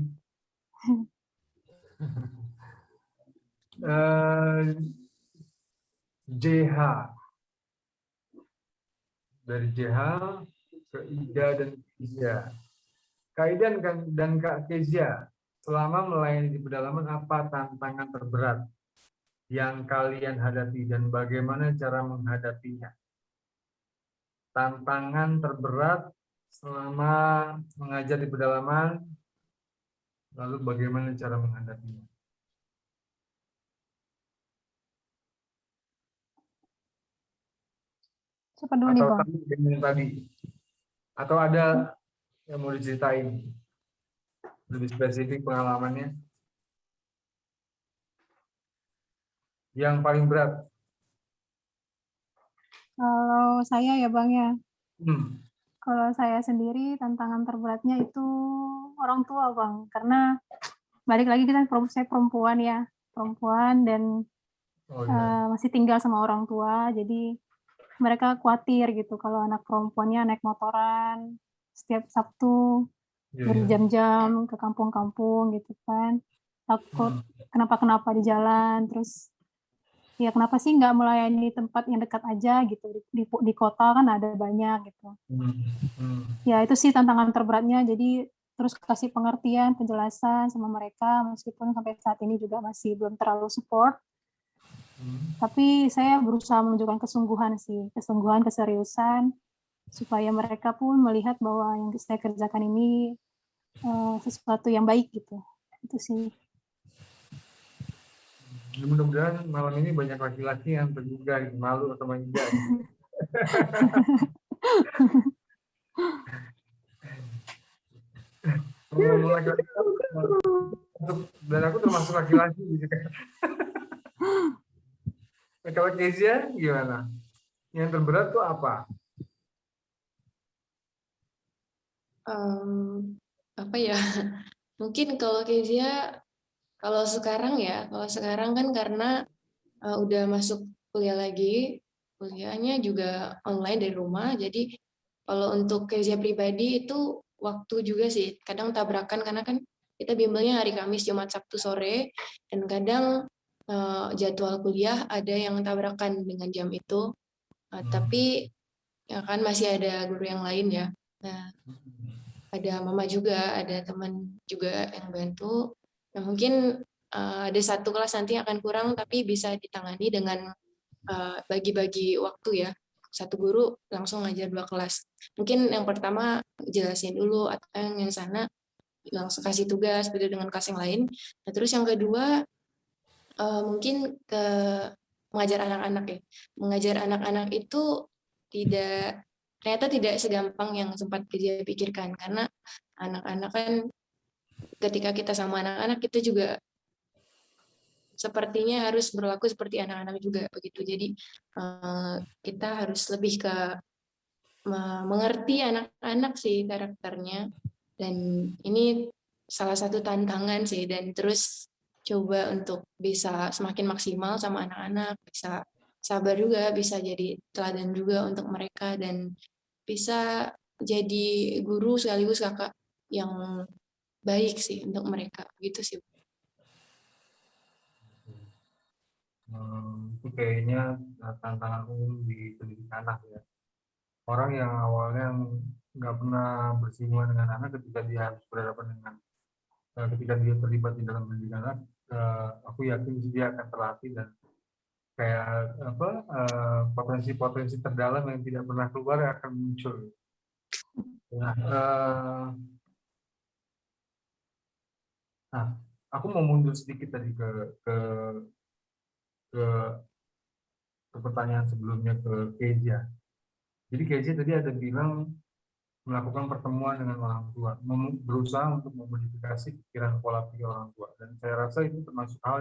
JH, dari JH ke Ida dan Kezia. Kak Ida dan Kak Kezia, selama melayani di pedalaman apa tantangan terberat yang kalian hadapi dan bagaimana cara menghadapinya? Tantangan terberat selama mengajar di pedalaman, lalu bagaimana cara menghadapinya? Siapa dulu nih, Atau Bang? tadi? Atau ada yang mau diceritain? Lebih spesifik pengalamannya? Yang paling berat? Kalau saya ya, Bang, ya. Hmm. Kalau saya sendiri tantangan terberatnya itu orang tua, Bang. Karena balik lagi saya perempuan ya, perempuan dan Oh iya. masih tinggal sama orang tua. Jadi mereka khawatir gitu kalau anak perempuannya naik motoran setiap Sabtu Iya, iya. berjam-jam ke kampung-kampung gitu kan. Takut kenapa-kenapa di jalan, terus ya kenapa sih nggak melayani tempat yang dekat aja gitu, di kota kan ada banyak gitu. Ya itu sih tantangan terberatnya, jadi terus kasih pengertian, penjelasan sama mereka, meskipun sampai saat ini juga masih belum terlalu support, tapi saya berusaha menunjukkan kesungguhan sih, kesungguhan, keseriusan, supaya mereka pun melihat bahwa yang saya kerjakan ini sesuatu yang baik gitu. Itu sih. Mudah-mudahan malam ini banyak laki-laki yang tergugah, malu atau manja. Ngomong laki-laki, dan aku termasuk laki-laki gitu kan. Kalau Kezia gimana? Yang terberat tuh apa? Apa ya? Mungkin kalau Kezia, kalau sekarang kan karena udah masuk kuliah lagi, kuliahnya juga online dari rumah, jadi kalau untuk Kezia pribadi itu waktu juga sih, kadang tabrakan karena kan kita bimbelnya hari Kamis, Jumat, Sabtu sore, dan kadang jadwal kuliah ada yang tabrakan dengan jam itu, tapi ya kan masih ada guru yang lain ya. Nah, ada mama juga, ada teman juga yang bantu. Nah, mungkin ada satu kelas nanti akan kurang, tapi bisa ditangani dengan bagi-bagi waktu ya. Satu guru langsung ngajar 2 kelas. Mungkin yang pertama jelasin dulu, atau yang sana langsung kasih tugas beda dengan kelas yang lain. Nah, terus yang kedua mungkin ke mengajar anak-anak ya. Mengajar anak-anak itu ternyata tidak segampang yang sempat dia pikirkan, karena anak-anak kan ketika kita sama anak-anak kita juga sepertinya harus berlaku seperti anak-anak juga begitu. Jadi kita harus lebih ke mengerti anak-anak sih karakternya, dan ini salah satu tantangan sih, dan terus coba untuk bisa semakin maksimal sama anak-anak, bisa sabar juga, bisa jadi teladan juga untuk mereka, dan bisa jadi guru sekaligus kakak yang baik sih untuk mereka gitu sih. Itu kayaknya tantangan umum di pendidikan anak ya. Orang yang awalnya nggak pernah bersinggungan dengan anak, ketika dia harus berhadapan dengan ketika dia terlibat di dalam pendidikan anak, aku yakin dia akan terlatih dan kayak apa potensi-potensi terdalam yang tidak pernah keluar akan muncul. Nah, aku mau mundur sedikit tadi ke ke, ke pertanyaan sebelumnya ke Keja. Jadi Keja tadi ada bilang melakukan pertemuan dengan orang tua, berusaha untuk memodifikasi pikiran pola pikir orang tua, dan saya rasa itu termasuk hal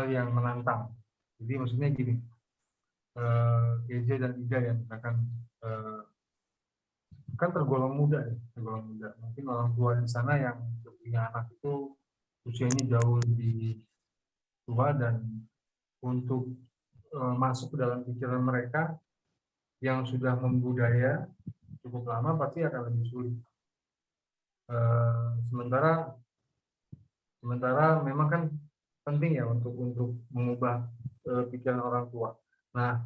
yang menantang. Jadi maksudnya gini, Keja dan Ida yang misalkan kan tergolong muda ya, tergolong muda. Mungkin orang tua di sana yang punya anak itu usianya jauh lebih tua, dan untuk masuk ke dalam pikiran mereka yang sudah membudaya cukup lama pasti akan lebih sulit. Sementara memang kan penting ya untuk mengubah pikiran orang tua. Nah,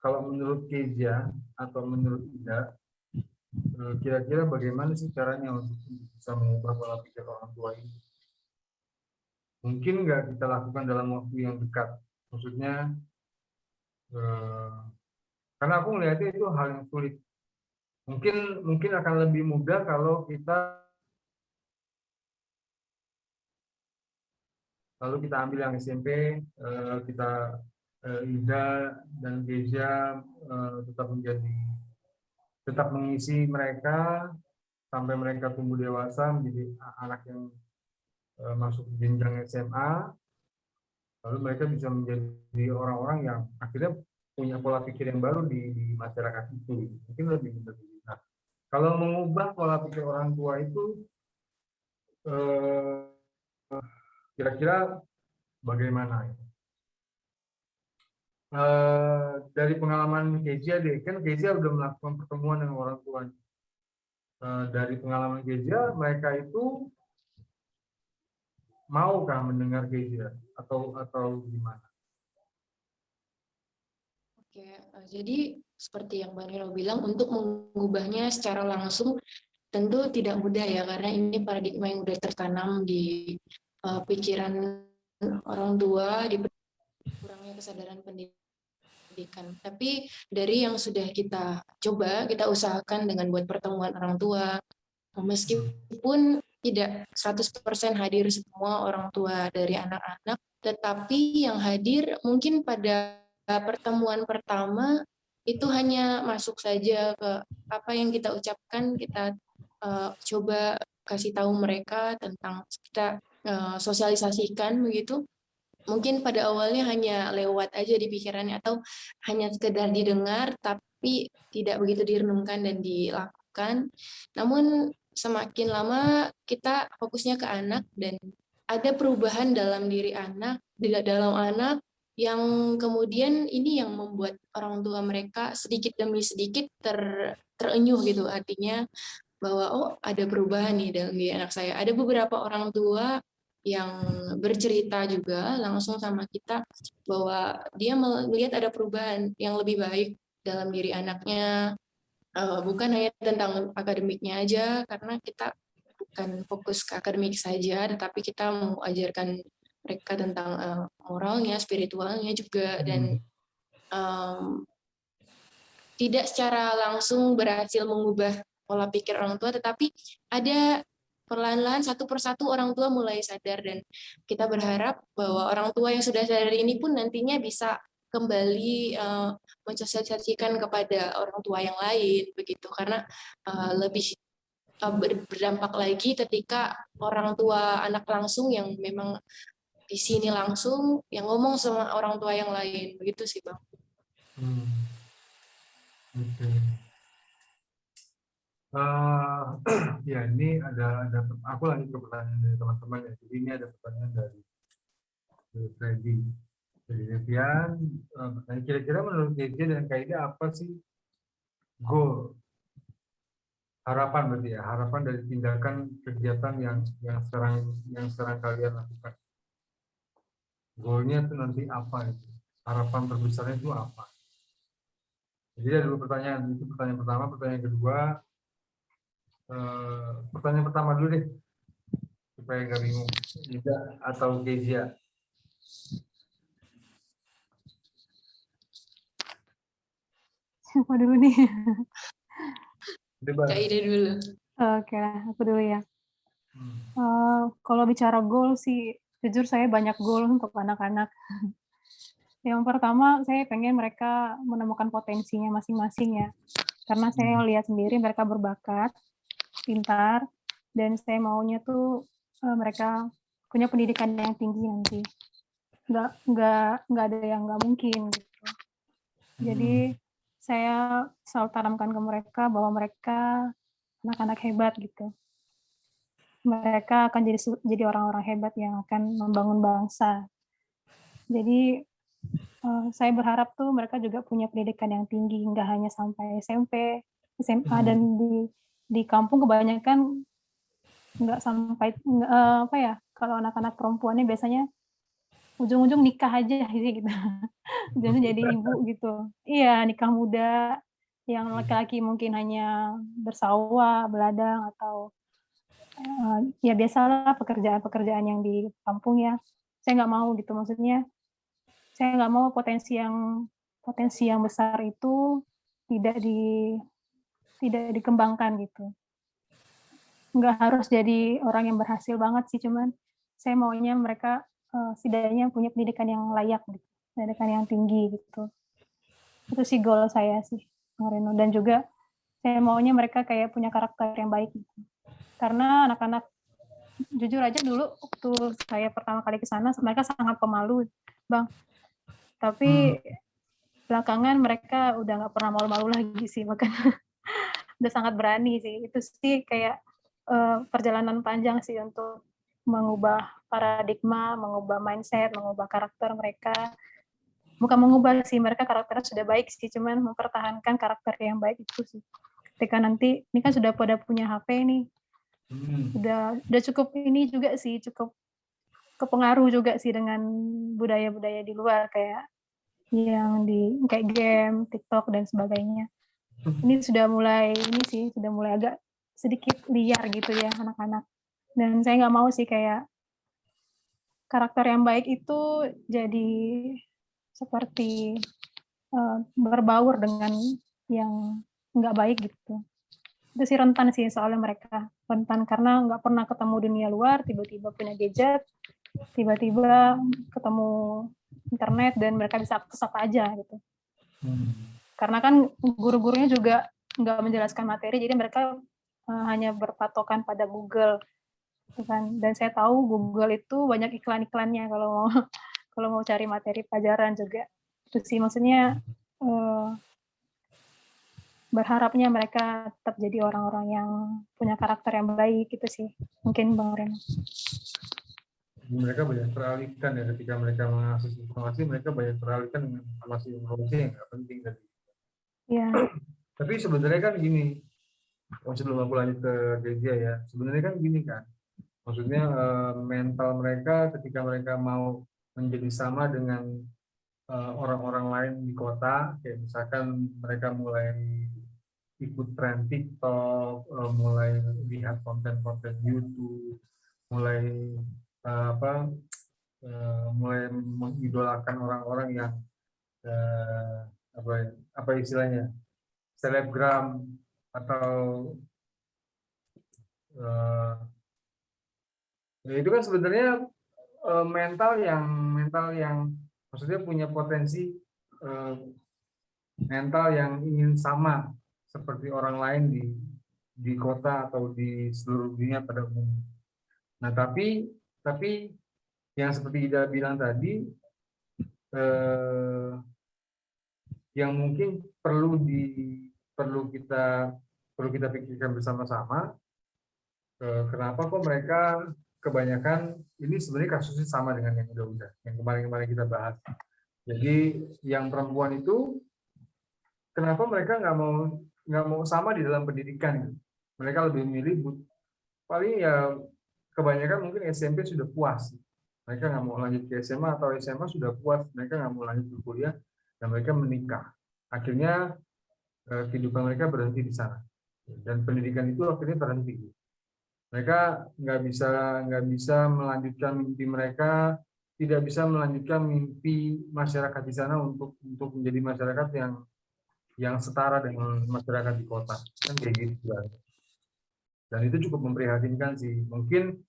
kalau menurut Keja atau menurut Ida, kira-kira bagaimana sih caranya untuk bisa mengubah pola pikir orang tua ini? Mungkin nggak kita lakukan dalam waktu yang dekat. Maksudnya, karena aku melihatnya itu hal yang sulit. Mungkin akan lebih mudah kalau kita ambil yang SMP, kita Ida dan Geja tetap mengisi mereka sampai mereka tumbuh dewasa menjadi anak yang masuk jenjang SMA, lalu mereka bisa menjadi orang-orang yang akhirnya punya pola pikir yang baru di masyarakat itu, mungkin lebih. Nah, kalau mengubah pola pikir orang tua itu kira-kira bagaimana? Dari pengalaman Kezia deh, kan Kezia udah melakukan pertemuan dengan orang tuanya. Dari pengalaman Kezia, mereka itu maukah mendengar Kezia atau gimana? Oke, jadi seperti yang Bang Nino bilang, untuk mengubahnya secara langsung tentu tidak mudah ya, karena ini paradigma yang udah tertanam di pikiran orang tua, di kurangnya kesadaran pendidikan. Tapi dari yang sudah kita coba, kita usahakan dengan buat pertemuan orang tua, meskipun tidak 100% hadir semua orang tua dari anak-anak, tetapi yang hadir mungkin pada pertemuan pertama itu hanya masuk saja ke apa yang kita ucapkan, kita coba kasih tahu mereka tentang, kita sosialisasikan begitu. Mungkin pada awalnya hanya lewat aja di pikirannya atau hanya sekedar didengar tapi tidak begitu direnungkan dan dilakukan. Namun semakin lama kita fokusnya ke anak dan ada perubahan dalam diri anak, dalam anak yang kemudian ini yang membuat orang tua mereka sedikit demi sedikit terenyuh gitu, artinya bahwa oh ada perubahan nih dalam diri anak saya. Ada beberapa orang tua yang bercerita juga langsung sama kita bahwa dia melihat ada perubahan yang lebih baik dalam diri anaknya, bukan hanya tentang akademiknya aja, karena kita bukan fokus ke akademik saja, tetapi kita mau ajarkan mereka tentang moralnya, spiritualnya juga, dan tidak secara langsung berhasil mengubah pola pikir orang tua, tetapi ada perlahan-lahan satu persatu orang tua mulai sadar, dan kita berharap bahwa orang tua yang sudah sadar ini pun nantinya bisa kembali mensosialisasikan kepada orang tua yang lain begitu, karena lebih berdampak lagi ketika orang tua anak langsung yang memang di sini langsung yang ngomong sama orang tua yang lain begitu sih Bang. Okay. Ya ini ada aku lanjut ke pertanyaan dari teman-teman ya. Jadi ini ada pertanyaan dari Freddy. Jadi Devian, kira-kira menurut Kezia dan Kaida apa sih goal, harapan berarti ya, harapan dari tindakan kegiatan yang sekarang kalian lakukan? Goalnya itu nanti apa itu? Harapan terbesarnya itu apa? Jadi ada dua pertanyaan. Itu pertanyaan pertama, pertanyaan kedua. Pertanyaan pertama dulu deh, supaya nggak bingung. Ida atau Kezia? Siapa dulu nih? Kak Ida dulu. Oke, aku dulu ya. Kalau bicara goal sih, jujur saya banyak goal untuk anak-anak. Yang pertama, saya pengen mereka menemukan potensinya masing-masing ya. Karena saya lihat sendiri mereka berbakat, pintar, dan saya maunya tuh mereka punya pendidikan yang tinggi nanti. Nggak ada yang nggak mungkin gitu. Jadi saya selalu tanamkan ke mereka bahwa mereka anak-anak hebat gitu. Mereka akan jadi orang-orang hebat yang akan membangun bangsa. Jadi saya berharap tuh mereka juga punya pendidikan yang tinggi, nggak hanya sampai SMP, SMA, dan di kampung kebanyakan nggak sampai apa ya, kalau anak-anak perempuannya biasanya ujung-ujung nikah aja sih gitu. Jadi ibu gitu. Iya, nikah muda, yang laki-laki mungkin hanya bersawah, beladang, atau ya biasalah pekerjaan-pekerjaan yang di kampung ya. Saya nggak mau gitu, maksudnya saya nggak mau potensi yang besar itu tidak dikembangkan gitu. Nggak harus jadi orang yang berhasil banget sih, cuman saya maunya mereka setidaknya punya pendidikan yang layak gitu. pendidikan yang tinggi gitu. Itu sih goal saya sih, Bang Reno. Dan juga saya maunya mereka kayak punya karakter yang baik gitu. Karena anak-anak, jujur aja dulu waktu saya pertama kali ke sana, mereka sangat pemalu, Bang. Tapi belakangan mereka udah nggak pernah malu-malu lagi sih, makanya udah sangat berani sih. Itu sih kayak perjalanan panjang sih untuk mengubah paradigma, mengubah mindset, mengubah karakter mereka. Bukan mengubah sih, mereka karakternya sudah baik sih, cuman mempertahankan karakter yang baik itu sih. Ketika nanti, ini kan sudah pada punya HP nih, udah cukup ini juga sih, cukup kepengaruh juga sih dengan budaya-budaya di luar, kayak yang di kayak game, TikTok, dan sebagainya. Ini sudah mulai, sudah mulai agak sedikit liar gitu ya anak-anak. Dan saya nggak mau sih kayak karakter yang baik itu jadi seperti berbaur dengan yang nggak baik gitu. Itu sih rentan sih soalnya mereka. Rentan karena nggak pernah ketemu dunia luar, tiba-tiba punya gadget, tiba-tiba ketemu internet dan mereka bisa akses apa aja gitu. Karena kan guru-gurunya juga nggak menjelaskan materi, jadi mereka hanya berpatokan pada Google. Dan saya tahu Google itu banyak iklan-iklannya kalau mau cari materi pelajaran juga. Itu sih maksudnya berharapnya mereka tetap jadi orang-orang yang punya karakter yang baik gitu sih. Mungkin Bang Ren. Mereka banyak teralihkan ya ketika mereka mengakses informasi, mereka banyak teralihkan dengan informasi yang nggak penting tadi. Iya. Tapi sebenarnya kan gini, sebelum aku lanjut ke Geja ya, sebenarnya kan gini kan, maksudnya mental mereka ketika mereka mau menjadi sama dengan orang-orang lain di kota, kayak misalkan mereka mulai ikut tren TikTok, mulai lihat konten-konten YouTube, mulai mulai mengidolakan orang-orang yang apa istilahnya selebgram atau ya itu kan sebenarnya mental yang maksudnya punya potensi mental yang ingin sama seperti orang lain di kota atau di seluruh dunia pada umumnya. Nah, tapi yang seperti Ida bilang tadi, yang mungkin perlu kita pikirkan bersama-sama, kenapa kok mereka kebanyakan ini sebenarnya kasusnya sama dengan yang yang kemarin kita bahas. Jadi yang perempuan itu kenapa mereka nggak mau sama di dalam pendidikan? Mereka lebih memilih paling ya kebanyakan mungkin SMP sudah puas. Mereka nggak mau lanjut ke SMA atau SMA sudah puas. Mereka nggak mau lanjut ke kuliah dan mereka menikah. Akhirnya kehidupan mereka berhenti di sana. Dan pendidikan itu akhirnya terhenti. Mereka nggak bisa melanjutkan mimpi mereka, tidak bisa melanjutkan mimpi masyarakat di sana untuk menjadi masyarakat yang setara dengan masyarakat di kota, kan kayak gitu kan. Dan itu cukup memprihatinkan sih. Mungkin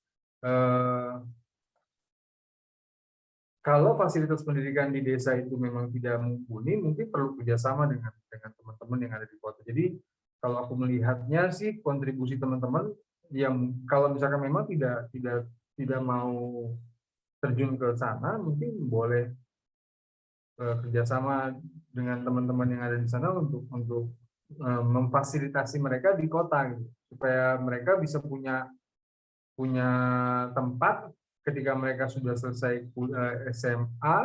kalau fasilitas pendidikan di desa itu memang tidak mumpuni, mungkin perlu kerjasama dengan teman-teman yang ada di kota. Jadi kalau aku melihatnya sih kontribusi teman-teman yang kalau misalkan memang tidak mau terjun ke sana, mungkin boleh kerjasama dengan teman-teman yang ada di sana untuk memfasilitasi mereka di kota gitu, supaya mereka bisa punya tempat ketika mereka sudah selesai SMA,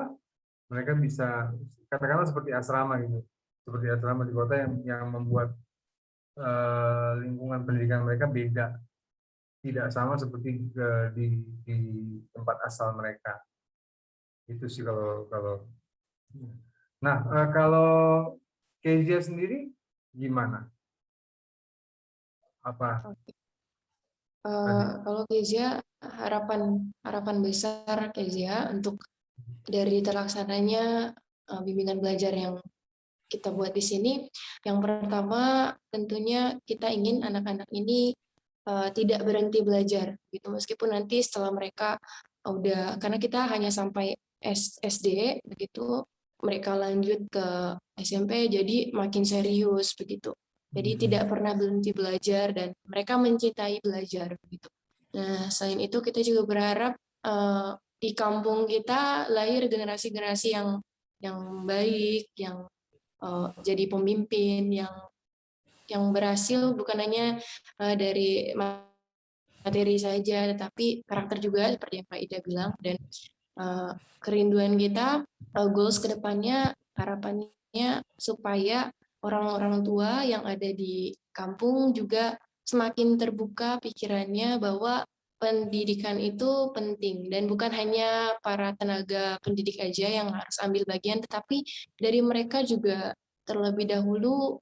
mereka bisa katakanlah seperti asrama gitu, seperti asrama di kota yang membuat lingkungan pendidikan mereka beda, tidak sama seperti di tempat asal mereka. Itu sih kalau. Nah, kalau Kezia sendiri gimana? Apa? Kalau Kezia, harapan besar Kezia untuk dari terlaksananya bimbingan belajar yang kita buat di sini, yang pertama tentunya kita ingin anak-anak ini tidak berhenti belajar, gitu. Meskipun nanti setelah mereka udah, karena kita hanya sampai SD begitu, mereka lanjut ke SMP, jadi makin serius begitu. Jadi tidak pernah berhenti belajar dan mereka mencintai belajar begitu. Nah, selain itu kita juga berharap di kampung kita lahir generasi-generasi yang baik, yang jadi pemimpin, yang berhasil bukan hanya dari materi saja, tetapi karakter juga seperti yang Kak Ida bilang. Dan kerinduan kita, goals kedepannya, harapannya supaya orang-orang tua yang ada di kampung juga semakin terbuka pikirannya bahwa pendidikan itu penting dan bukan hanya para tenaga pendidik aja yang harus ambil bagian, tetapi dari mereka juga terlebih dahulu,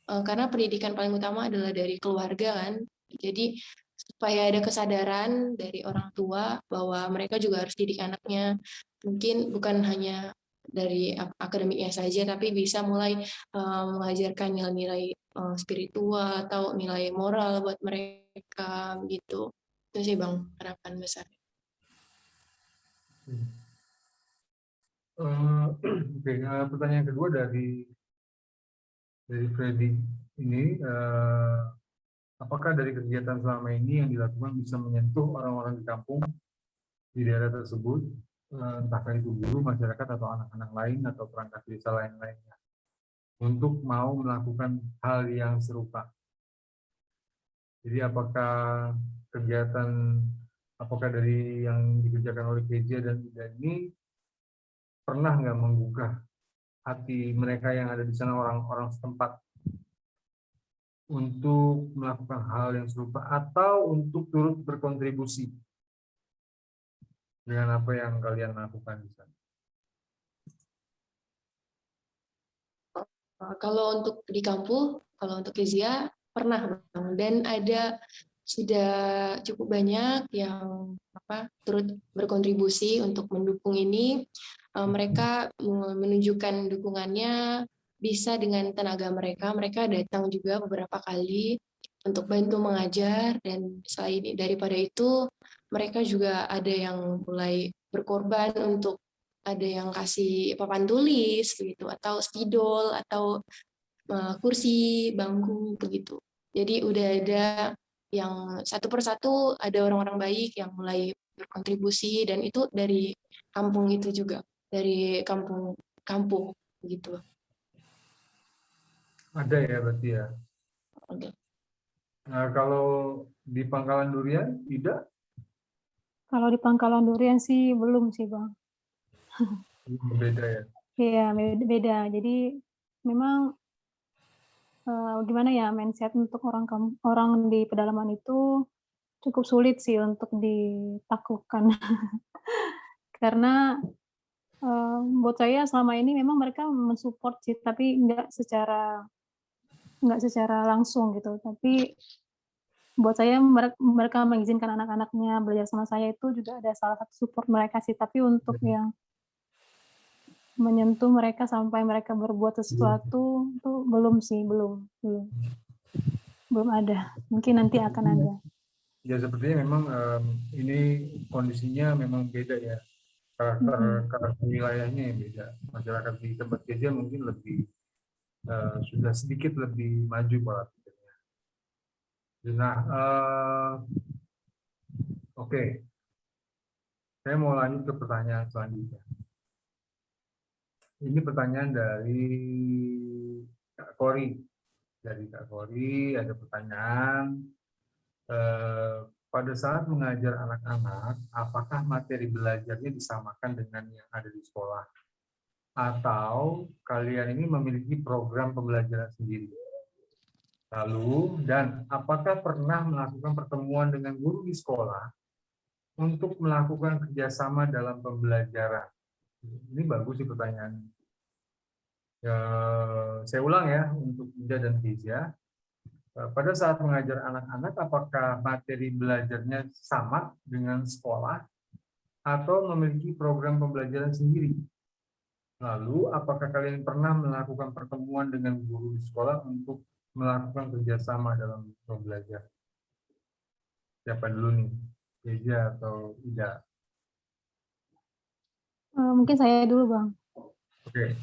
karena pendidikan paling utama adalah dari keluarga kan. Jadi supaya ada kesadaran dari orang tua bahwa mereka juga harus didik anaknya, mungkin bukan hanya dari akademiknya saja, tapi bisa mulai mengajarkan nilai-nilai spiritual atau nilai moral buat mereka gitu. Itu sih Bang, harapan besar. Oke, pertanyaan kedua dari Freddy ini, apakah dari kegiatan selama ini yang dilakukan bisa menyentuh orang-orang di kampung di daerah tersebut, entahkah itu guru, masyarakat, atau anak-anak lain, atau perangkat desa lain-lainnya, untuk mau melakukan hal yang serupa? Jadi apakah dari yang dikerjakan oleh Kezia dan Ida ini pernah nggak menggugah hati mereka yang ada di sana, orang-orang setempat, untuk melakukan hal yang serupa atau untuk turut berkontribusi dengan apa yang kalian lakukan di sana? Kalau untuk di kampung, kalau untuk Kezia pernah Bang, dan ada sudah cukup banyak yang turut berkontribusi untuk mendukung ini. Mereka menunjukkan dukungannya bisa dengan tenaga mereka. Mereka datang juga beberapa kali untuk bantu mengajar, dan selain daripada itu mereka juga ada yang mulai berkorban untuk ada yang kasih papan tulis begitu, atau spidol, atau kursi, bangku begitu. Jadi udah ada yang satu persatu, ada orang-orang baik yang mulai berkontribusi, dan itu dari kampung itu juga, dari kampung gitu. Ada ya berarti ya. Oke. Nah, kalau di Pangkalan Durian tidak? Kalau di Pangkalan Durian sih belum sih Bang. Berbeda ya. Iya, beda. Jadi memang gimana ya, mindset untuk orang di pedalaman itu cukup sulit sih untuk ditaklukkan. Karena buat saya selama ini memang mereka mensupport sih, tapi nggak secara langsung gitu. Tapi buat saya mereka mengizinkan anak-anaknya belajar sama saya itu juga ada salah satu support mereka sih. Tapi untuk yang menyentuh mereka sampai mereka berbuat sesuatu itu belum sih, belum ada. Mungkin nanti akan ada. Ya sepertinya memang ini kondisinya memang beda ya, karakter wilayahnya yang beda. Masyarakat di tempat kerja mungkin lebih sudah sedikit lebih maju pola pikirnya. Nah, oke. Saya mau lanjut ke pertanyaan selanjutnya. Ini pertanyaan dari Kak Kori. Dari Kak Kori ada pertanyaan, pada saat mengajar anak-anak, apakah materi belajarnya disamakan dengan yang ada di sekolah? Atau kalian ini memiliki program pembelajaran sendiri? Lalu, dan apakah pernah melakukan pertemuan dengan guru di sekolah untuk melakukan kerjasama dalam pembelajaran? Ini bagus sih pertanyaannya. Saya ulang ya untuk Ida dan Kezia. Pada saat mengajar anak-anak, apakah materi belajarnya sama dengan sekolah atau memiliki program pembelajaran sendiri? Lalu, apakah kalian pernah melakukan pertemuan dengan guru di sekolah untuk melakukan kerjasama dalam pembelajaran? Siapa dulu nih, Kezia atau Ida? Mungkin saya dulu, Bang. Oke.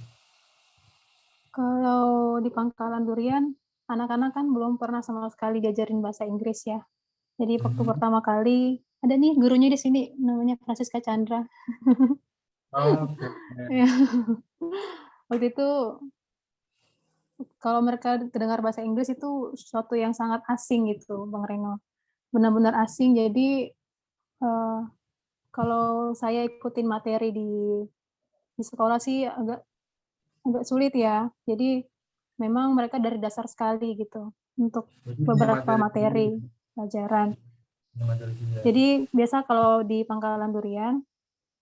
Kalau di Pangkalan Durian, anak-anak kan belum pernah sama sekali diajarin bahasa Inggris ya. Jadi waktu pertama kali, ada nih gurunya di sini, namanya Francisca Chandra. Oke. Ya. Waktu itu, kalau mereka dengar bahasa Inggris itu sesuatu yang sangat asing gitu, Bang Reno. Benar-benar asing, jadi kalau saya ikutin materi di sekolah sih agak sulit ya. Jadi memang mereka dari dasar sekali gitu untuk Jadi punya beberapa sendiri. materi pelajaran. Punya materi sendiri. Jadi biasa kalau di Pangkalan Durian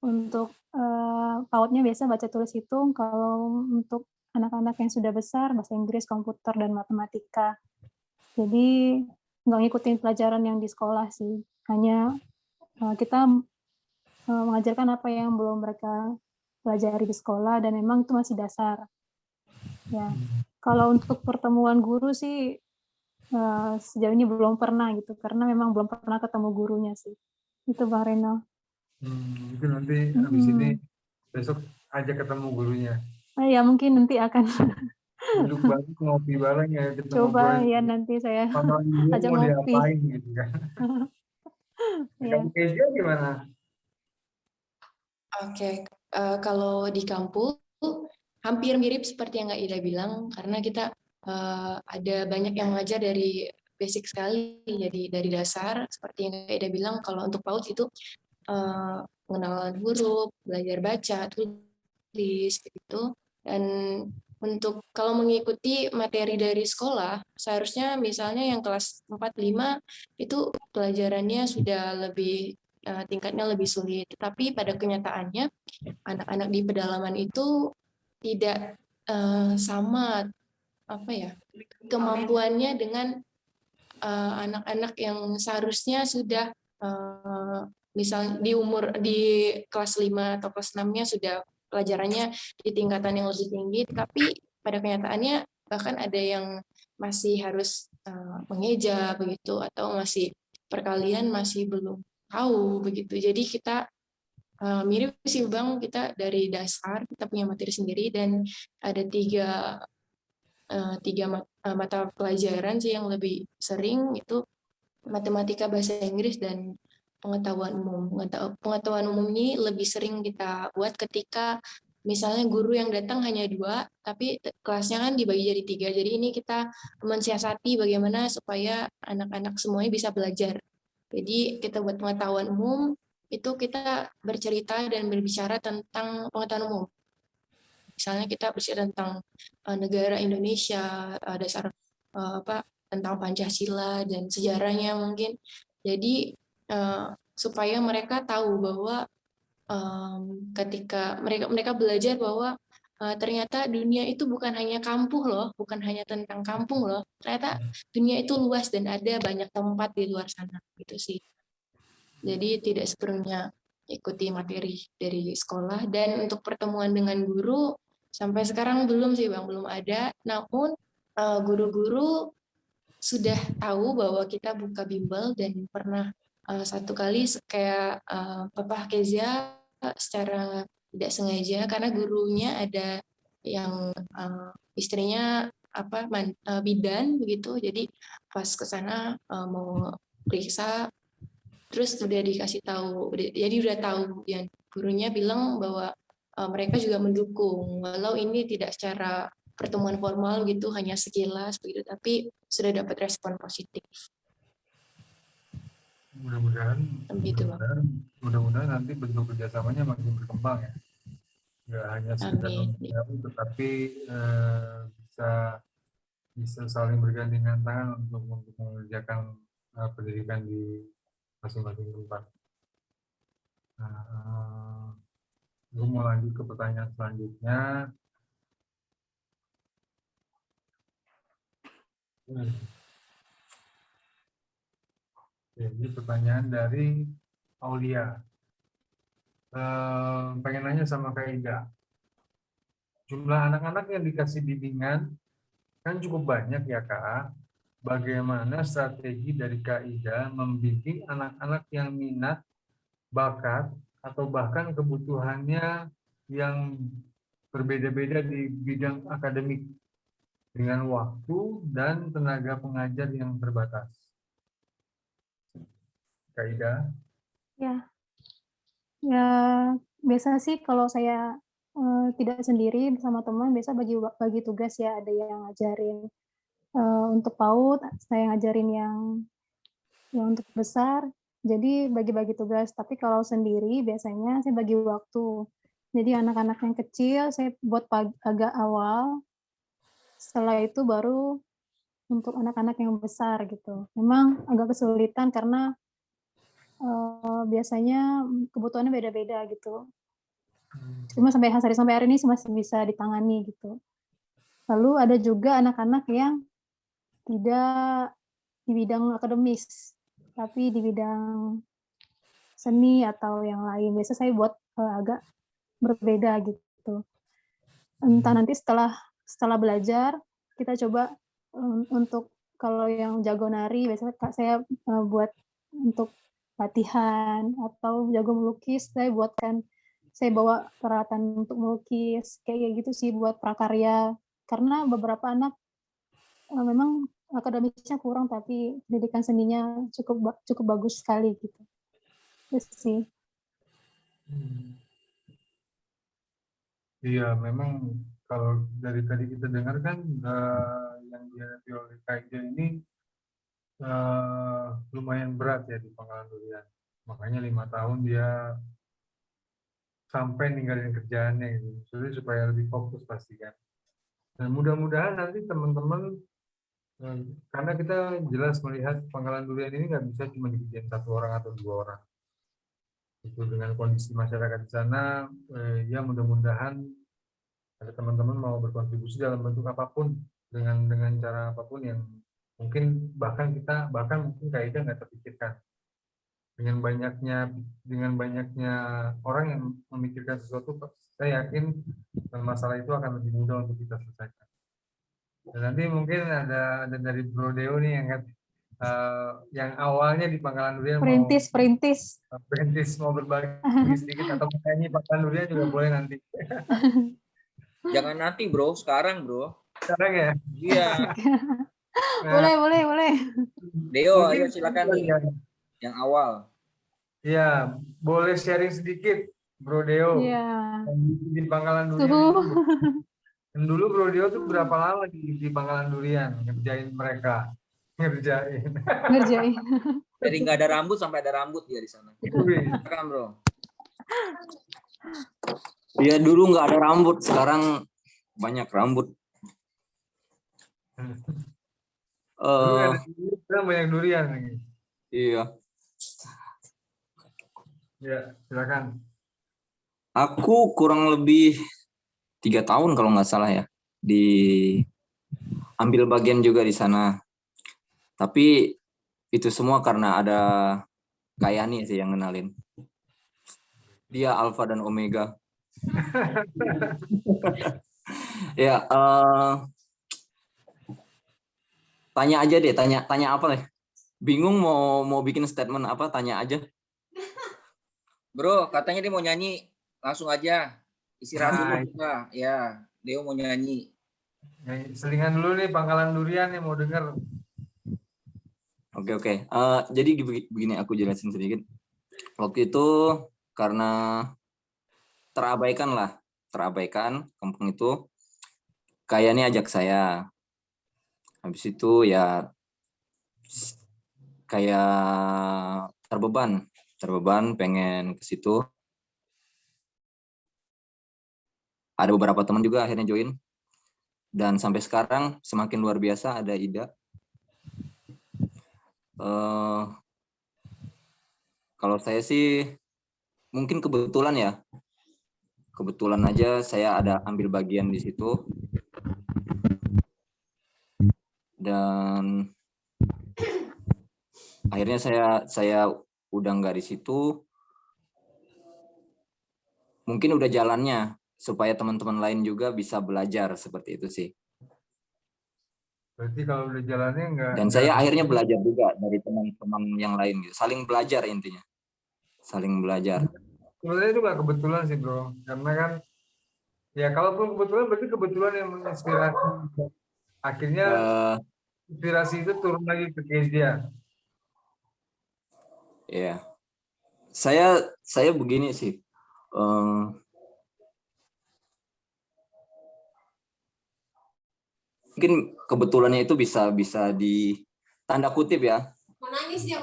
untuk PAUD-nya biasa baca tulis hitung, kalau untuk anak-anak yang sudah besar bahasa Inggris, komputer, dan matematika. Jadi nggak ngikutin pelajaran yang di sekolah sih. Hanya kita mengajarkan apa yang belum mereka pelajari di sekolah dan memang itu masih dasar. Ya, kalau untuk pertemuan guru sih sejauh ini belum pernah gitu, karena memang belum pernah ketemu gurunya sih. Itu Bang Reno. Mungkin nanti habis ini besok ajak ketemu gurunya. Ya mungkin nanti akan Duduk bareng, ngopi bareng ya, kita coba ngobrol. ya nanti saya Sama dia ajak mau ngopi. diapain gitu kan. Ya. Kamu Kezia gimana? Oke, kalau di kampus hampir mirip seperti yang Kak Ida bilang, karena kita ada banyak yang mengajar dari basic sekali, jadi dari dasar, seperti yang Kak Ida bilang, kalau untuk PAUD itu mengenal huruf, belajar baca, tulis, gitu. Dan untuk kalau mengikuti materi dari sekolah, seharusnya misalnya yang kelas 4-5 itu pelajarannya sudah lebih tingkatnya lebih sulit. Tapi pada kenyataannya anak-anak di pedalaman itu tidak sama apa ya kemampuannya dengan anak-anak yang seharusnya sudah misal di kelas 5 atau kelas 6-nya sudah pelajarannya di tingkatan yang lebih tinggi, tapi pada kenyataannya bahkan ada yang masih harus mengeja begitu atau masih perkalian masih belum tahu begitu. Jadi kita mirip sih Bang, kita dari dasar kita punya materi sendiri dan ada tiga mata pelajaran sih yang lebih sering itu matematika, bahasa Inggris, dan pengetahuan umum. Pengetahuan umum ini lebih sering kita buat ketika misalnya guru yang datang hanya 2, tapi kelasnya kan dibagi jadi 3. Jadi ini kita mensiasati bagaimana supaya anak-anak semuanya bisa belajar. Jadi kita buat pengetahuan umum, itu kita bercerita dan berbicara tentang pengetahuan umum. Misalnya kita berbicara tentang negara Indonesia, dasar tentang Pancasila dan sejarahnya mungkin. Jadi supaya mereka tahu bahwa ketika mereka belajar bahwa ternyata dunia itu bukan hanya kampung loh, bukan hanya tentang kampung loh. Ternyata dunia itu luas dan ada banyak tempat di luar sana gitu sih. Jadi tidak sepenuhnya ikuti materi dari sekolah. Dan untuk pertemuan dengan guru sampai sekarang belum sih Bang, belum ada. Namun guru-guru sudah tahu bahwa kita buka bimbel dan pernah satu kali kayak Papa Kezia secara tidak sengaja karena gurunya ada yang istrinya bidan begitu, jadi pas ke sana mau periksa terus udah dikasih tahu, jadi udah tahu yang gurunya bilang bahwa mereka juga mendukung walau ini tidak secara pertemuan formal gitu, hanya sekilas begitu, tapi sudah dapat respon positif. Mudah-mudahan Begitu, mudah-mudahan nanti bentuk kerjasamanya makin berkembang ya. Nggak hanya sekedar memberitahu, tetapi bisa saling bergandengan tangan untuk mengerjakan pendidikan di masing-masing tempat. Gue mau lanjut ke pertanyaan selanjutnya. Ini pertanyaan dari Aulia. Pengen nanya sama Kak Ida. Jumlah anak-anak yang dikasih bimbingan kan cukup banyak ya Kak. Bagaimana strategi dari Kak Ida membimbing anak-anak yang minat, bakat, atau bahkan kebutuhannya yang berbeda-beda di bidang akademik dengan waktu dan tenaga pengajar yang terbatas. Kaidah. Ya, ya biasa sih kalau saya tidak sendiri bersama teman, biasa bagi tugas ya, ada yang ngajarin untuk PAUD, saya ngajarin yang untuk besar. Jadi bagi-bagi tugas. Tapi kalau sendiri biasanya saya bagi waktu. Jadi anak-anak yang kecil saya buat agak awal. Setelah itu baru untuk anak-anak yang besar gitu. Memang agak kesulitan karena biasanya kebutuhannya beda-beda gitu. Cuma sampai hari ini masih bisa ditangani gitu. Lalu ada juga anak-anak yang tidak di bidang akademis, tapi di bidang seni atau yang lain. Biasa saya buat agak berbeda gitu. Entah nanti setelah belajar kita coba untuk kalau yang jago nari biasanya saya buat untuk latihan, atau jago melukis saya bawa peralatan untuk melukis kayak gitu sih buat prakarya, karena beberapa anak memang akademisnya kurang tapi pendidikan seninya cukup bagus sekali gitu. Terus sih. Iya, memang kalau dari tadi kita dengar kan yang dihadapi oleh Kaijo ini lumayan berat ya di Pangkalan Durian. Makanya 5 tahun dia sampai ninggalin kerjaannya gitu. Jadi supaya lebih fokus pasti kan. Dan mudah-mudahan nanti teman-teman, karena kita jelas melihat Pangkalan Durian ini nggak bisa cuma dikerjain 1 orang atau 2 orang. Itu dengan kondisi masyarakat di sana, ya mudah-mudahan ada teman-teman mau berkontribusi dalam bentuk apapun dengan cara apapun yang mungkin bahkan mungkin Kaidah nggak terpikirkan. Dengan banyaknya orang yang memikirkan sesuatu, saya yakin masalah itu akan lebih mudah untuk kita selesaikan. Dan nanti mungkin ada dari Bro Deo nih yang awalnya di Pangkalan Durian perintis mau berbagi sedikit atau menyanyi Pangkalan Durian juga boleh nanti. Jangan nanti bro, sekarang bro. Sekarang ya? Iya. Boleh. Deo, ayo silakan nih. Yang awal. Iya, boleh sharing sedikit, Bro Deo. Iya. Di Pangkalan Durian. Dan dulu Bro Deo tuh berapa lama di Pangkalan Durian ngerjain mereka? Ngerjain. Dari nggak ada rambut sampai ada rambut dia di sana. Silakan bro. Ya dulu nggak ada rambut, sekarang banyak rambut. Sekarang banyak durian lagi. Iya. Ya, silakan. Aku kurang lebih 3 tahun kalau nggak salah ya, ambil bagian juga di sana. Tapi itu semua karena ada Kayani sih yang kenalin. Dia alfa dan omega. Ya, tanya aja deh, tanya apa deh? Bingung mau bikin statement apa? Tanya aja. Bro, katanya dia mau nyanyi, langsung aja. Istirahat dulu kita. Ya, Deo mau nyanyi. Selingan dulu nih Pangkalan Durian nih mau denger. Oke. Jadi begini aku jelasin sedikit. Waktu itu karena terabaikan kampung itu, Kayani ajak saya. Habis itu ya kayak terbeban pengen ke situ. Ada beberapa teman juga akhirnya join. Dan sampai sekarang semakin luar biasa ada Ida. Kalau saya sih mungkin kebetulan ya. Kebetulan aja saya ada ambil bagian di situ. Dan akhirnya saya udah nggak di situ. Mungkin udah jalannya supaya teman-teman lain juga bisa belajar seperti itu sih. Berarti kalau udah jalannya enggak. Dan saya akhirnya belajar juga dari teman-teman yang lain gitu. Saling belajar intinya. Saling belajar. Sebenarnya itu nggak kebetulan sih bro, karena kan Ya, kalaupun kebetulan berarti kebetulan yang menginspirasi. Akhirnya Eh, inspirasi itu turun lagi ke Kezia. ya, saya begini sih. Eh, mungkin kebetulannya itu bisa di tanda kutip ya. Menangis ya,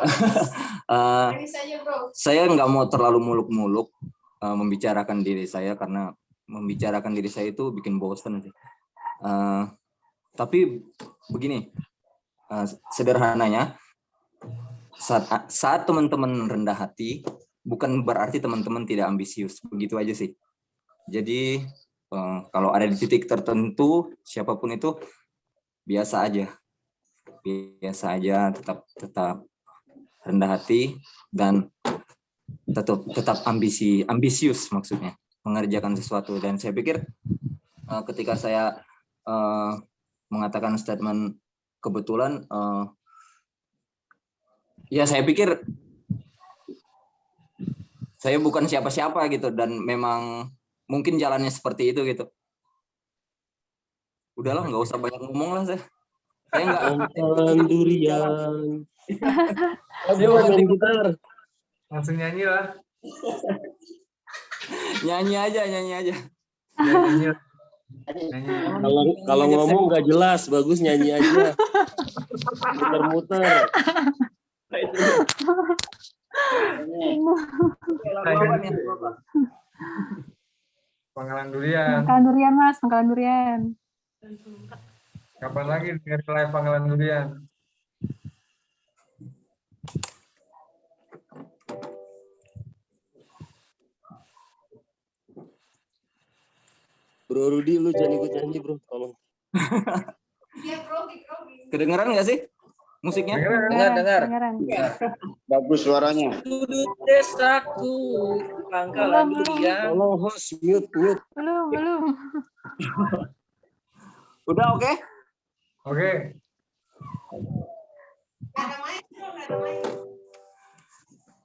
Eh, menangis aja bro. saya nggak mau terlalu muluk-muluk membicarakan diri saya, karena membicarakan diri saya itu bikin bosan sih. Tapi begini, sederhananya, saat teman-teman rendah hati, bukan berarti teman-teman tidak ambisius, begitu aja sih. Jadi kalau ada di titik tertentu, siapapun itu biasa aja, tetap rendah hati dan tetap ambisius, maksudnya mengerjakan sesuatu. Dan saya pikir ketika saya mengatakan statement kebetulan, ya saya pikir saya bukan siapa-siapa gitu, dan memang mungkin jalannya seperti itu gitu. Udahlah, nggak usah banyak ngomong lah saya. Saya nggak. Pangkalan durian. Dia Ayo main gitar. langsung nyanyi lah. Nyanyi aja. Ya, nyanyi. Kalau ngomong nggak jelas, bagus nyanyi aja. Muter-muter. Pangkalan durian. Pangkalan durian Mas, pangkalan durian. Kapan lagi dengar live Pangkalan durian? Bro Rudi, lu jangan ikut nyanyi bro, tolong. Kedengeran nggak sih musiknya? Dengar. Dengaran. Bagus suaranya. Sudut desaku, Pangkalan durian. Tolong host, mute. Belum. Udah oke? Oke.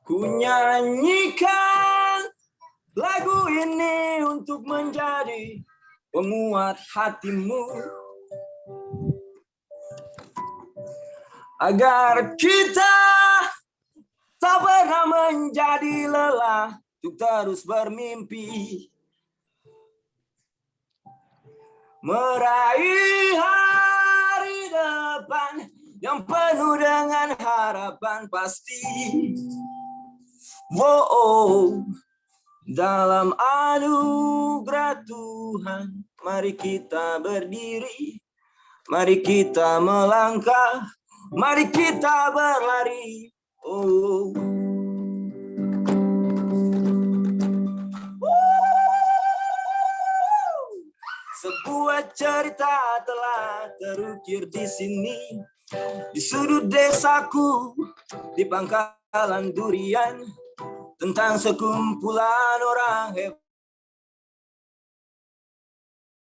Ku nyanyikan lagu ini untuk menjadi penguat hatimu, agar kita tak pernah menjadi lelah untuk terus bermimpi, meraih hari depan yang penuh dengan harapan pasti. Wow, dalam anugerah Tuhan, mari kita berdiri, mari kita melangkah, mari kita berlari. Oh. Sebuah cerita telah terukir di sini, di sudut desaku, di pangkalan durian, tentang sekumpulan orang hebat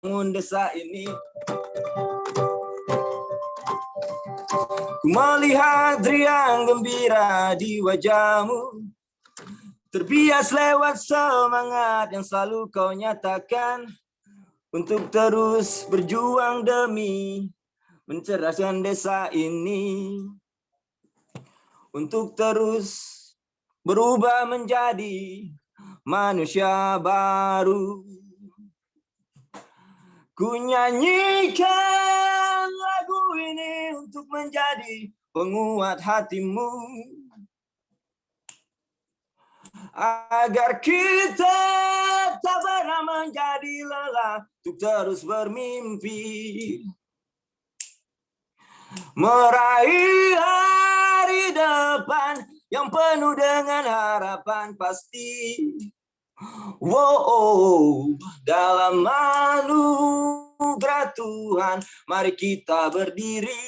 bangun desa ini. Ku melihat riang gembira di wajahmu, terbias lewat semangat yang selalu kau nyatakan, untuk terus berjuang demi mencerdaskan desa ini, untuk terus berubah menjadi manusia baru. Ku nyanyikan lagu ini untuk menjadi penguat hatimu, agar kita tak pernah menjadi lelah untuk terus bermimpi, meraih hari depan yang penuh dengan harapan pasti. Wow, dalam anugerah Tuhan, mari kita berdiri,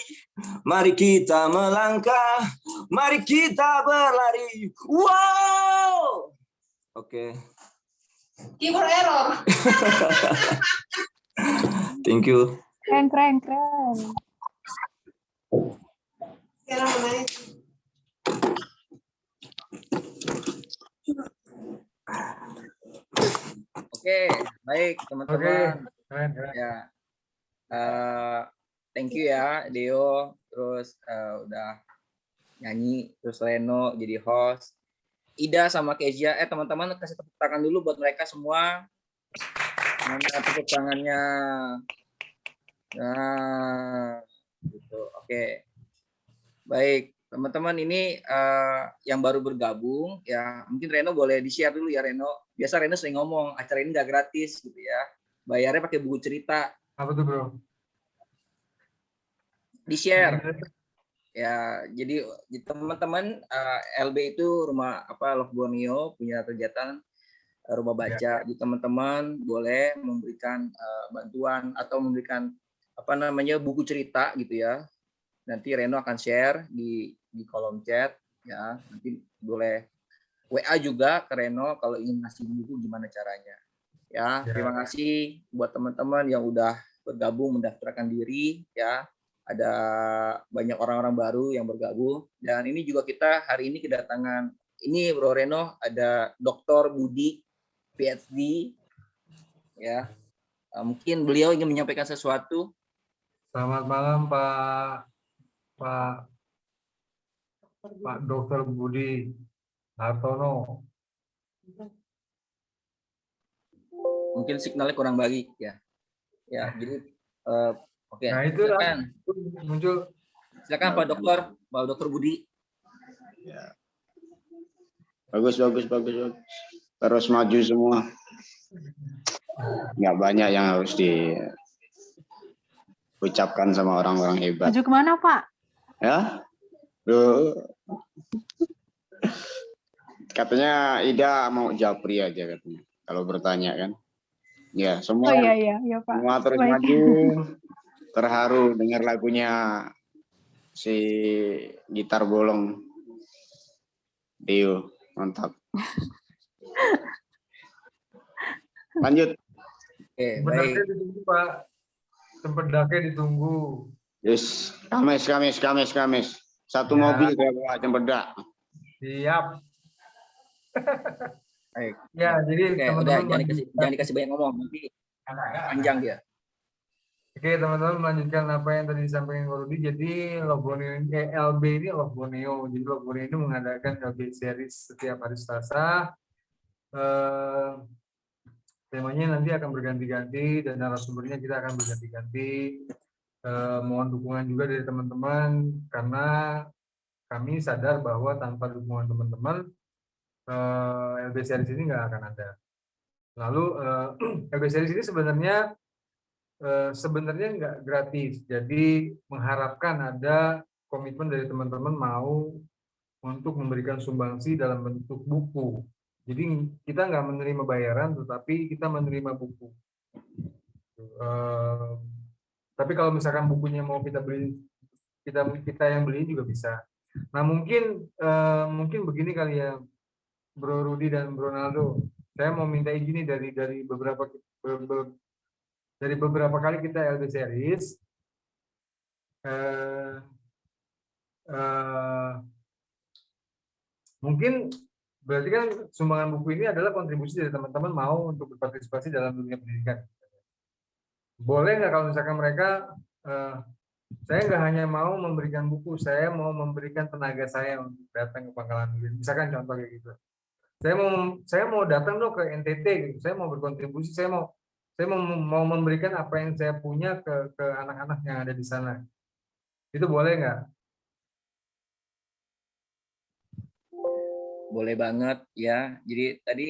mari kita melangkah, mari kita berlari. Wow. Oke. Keyboard error. Thank you. Keren. Sekarang menangis. Oke. Baik, Oke, teman-teman. keren. Ya, thank you ya, Deo. Terus udah nyanyi, terus Reno jadi host. Ida sama Kezia, teman-teman kasih tepuk tangan dulu buat mereka semua. Mana tepuk tangannya? Nah, gitu. Oke. Baik, teman-teman ini yang baru bergabung ya, mungkin Reno boleh di-share dulu ya Reno. Biasa Reno sering ngomong, acara ini nggak gratis gitu ya. Bayarnya pakai buku cerita. Apa tuh bro? Di-share. Ya, jadi teman-teman LB itu rumah Love Borneo punya kegiatan rumah baca. Jadi teman-teman boleh memberikan bantuan atau memberikan buku cerita gitu ya. Nanti Reno akan share di kolom chat ya. Nanti boleh WA juga ke Reno kalau ingin ngasih buku gimana caranya. Ya, terima kasih buat teman-teman yang udah bergabung mendaftarkan diri ya. Ada banyak orang-orang baru yang bergabung dan ini juga kita hari ini kedatangan ini Bro Reno, ada Dr. Budi PhD ya. Mungkin beliau ingin menyampaikan sesuatu. Selamat malam Pak Dr. Budi Hartono. Mungkin signalnya kurang baik ya. Ya, jadi oke. Nah, itu silakan. Muncul. Silakan Pak Dokter Budi. Ya. Bagus. Terus maju semua. Nggak banyak yang harus diucapkan sama orang-orang hebat. Maju kemana, Pak? Ya, katanya Ida mau japri aja katanya. Kalau bertanya kan, ya semua. Oh iya Pak. Semua terus Baik. maju. Terharu dengar lagunya si gitar bolong Dio, mantap. Lanjut. Oke, Sempedaknya baik. ditunggu Pak. Sempedaknya ditunggu. Yes, Kamis. Satu Ya. mobil saya bawa Cempedak. Siap. Baik. Ya, jadi Oke, teman-teman udah jangan dikasih banyak ngomong nanti panjang dia. Oke, teman-teman melanjutkan apa yang tadi disampaikan Pak Rudi. Jadi Love Borneo LB ini Love Borneo. Jadi Love Borneo ini mengadakan LB series setiap hari Selasa. Temanya nanti akan berganti-ganti dan narasumbernya kita akan berganti-ganti. Mohon dukungan juga dari teman-teman karena kami sadar bahwa tanpa dukungan teman-teman LB series ini nggak akan ada. Lalu LB series ini sebenarnya nggak gratis, jadi mengharapkan ada komitmen dari teman-teman mau untuk memberikan sumbangsi dalam bentuk buku. Jadi kita nggak menerima bayaran, tetapi kita menerima buku. Tapi kalau misalkan bukunya mau kita beli, kita yang beli juga bisa. Nah mungkin begini kali ya, Bro Rudi dan Bro Naldo, saya mau minta izin nih dari beberapa kali kita LB series, mungkin berarti kan sumbangan buku ini adalah kontribusi dari teman-teman mau untuk berpartisipasi dalam dunia pendidikan. Boleh nggak kalau misalkan mereka, saya nggak hanya mau memberikan buku, saya mau memberikan tenaga saya untuk datang ke Pangkalan Bun. Misalkan contoh kayak gitu. Saya mau datang dong ke NTT gitu. Saya mau berkontribusi, saya mau memberikan apa yang saya punya ke anak-anak yang ada di sana. Itu boleh nggak? Boleh banget ya. Jadi tadi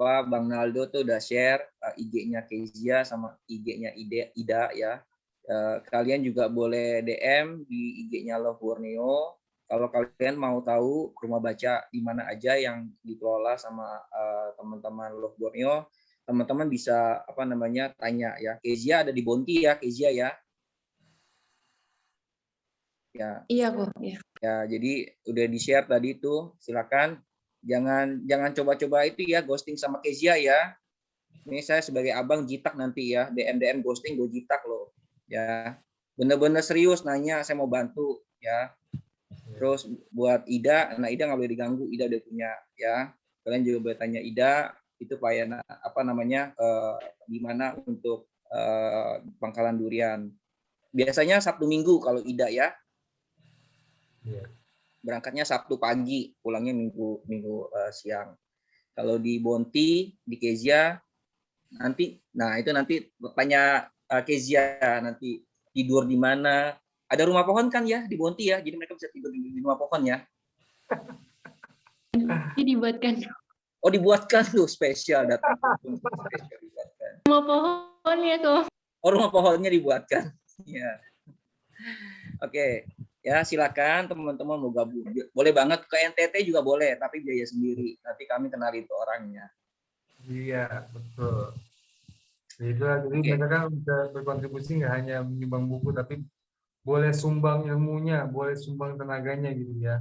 Bang Naldo tuh udah share IG-nya Kezia sama IG-nya Ida ya. Kalian juga boleh DM di IG-nya Love Borneo. Kalau kalian mau tahu rumah baca di mana aja yang dikelola sama teman-teman Love Borneo, teman-teman bisa tanya ya. Kezia ada di Bonti ya, Kezia ya. Ya. Iya, Bu. Ya. Ya, jadi udah di-share tadi tuh, silakan jangan coba-coba itu ya ghosting sama Kezia ya. Ini saya sebagai abang jitak nanti ya, DM ghosting gue jitak loh. Ya. Bener-bener serius nanya, saya mau bantu ya. Terus buat Ida, nah Ida nggak boleh diganggu, Ida udah punya ya. Kalian juga boleh tanya Ida, itu Pak Yana, apa namanya, di mana untuk Pangkalan Durian. Biasanya Sabtu Minggu kalau Ida ya. Iya. Berangkatnya Sabtu pagi, pulangnya Minggu siang. Kalau di Bonti, di Kezia nanti, nah itu nanti tanya Kezia nanti tidur di mana. Ada rumah pohon kan ya di Bonti ya, jadi mereka bisa tidur di rumah pohon ya. Jadi dibuatkan Oh dibuatkan tuh spesial datang spesial dibuatkan. rumah pohon ya kok. Oh rumah pohonnya dibuatkan. Ya. Oke, ya silakan teman-teman mau gabung. Boleh banget ke NTT juga boleh, tapi biaya sendiri. Nanti kami kenal itu orangnya. Iya, betul. Itulah, jadi mereka kan bisa berkontribusi nggak hanya menyumbang buku, tapi boleh sumbang ilmunya, boleh sumbang tenaganya gitu ya.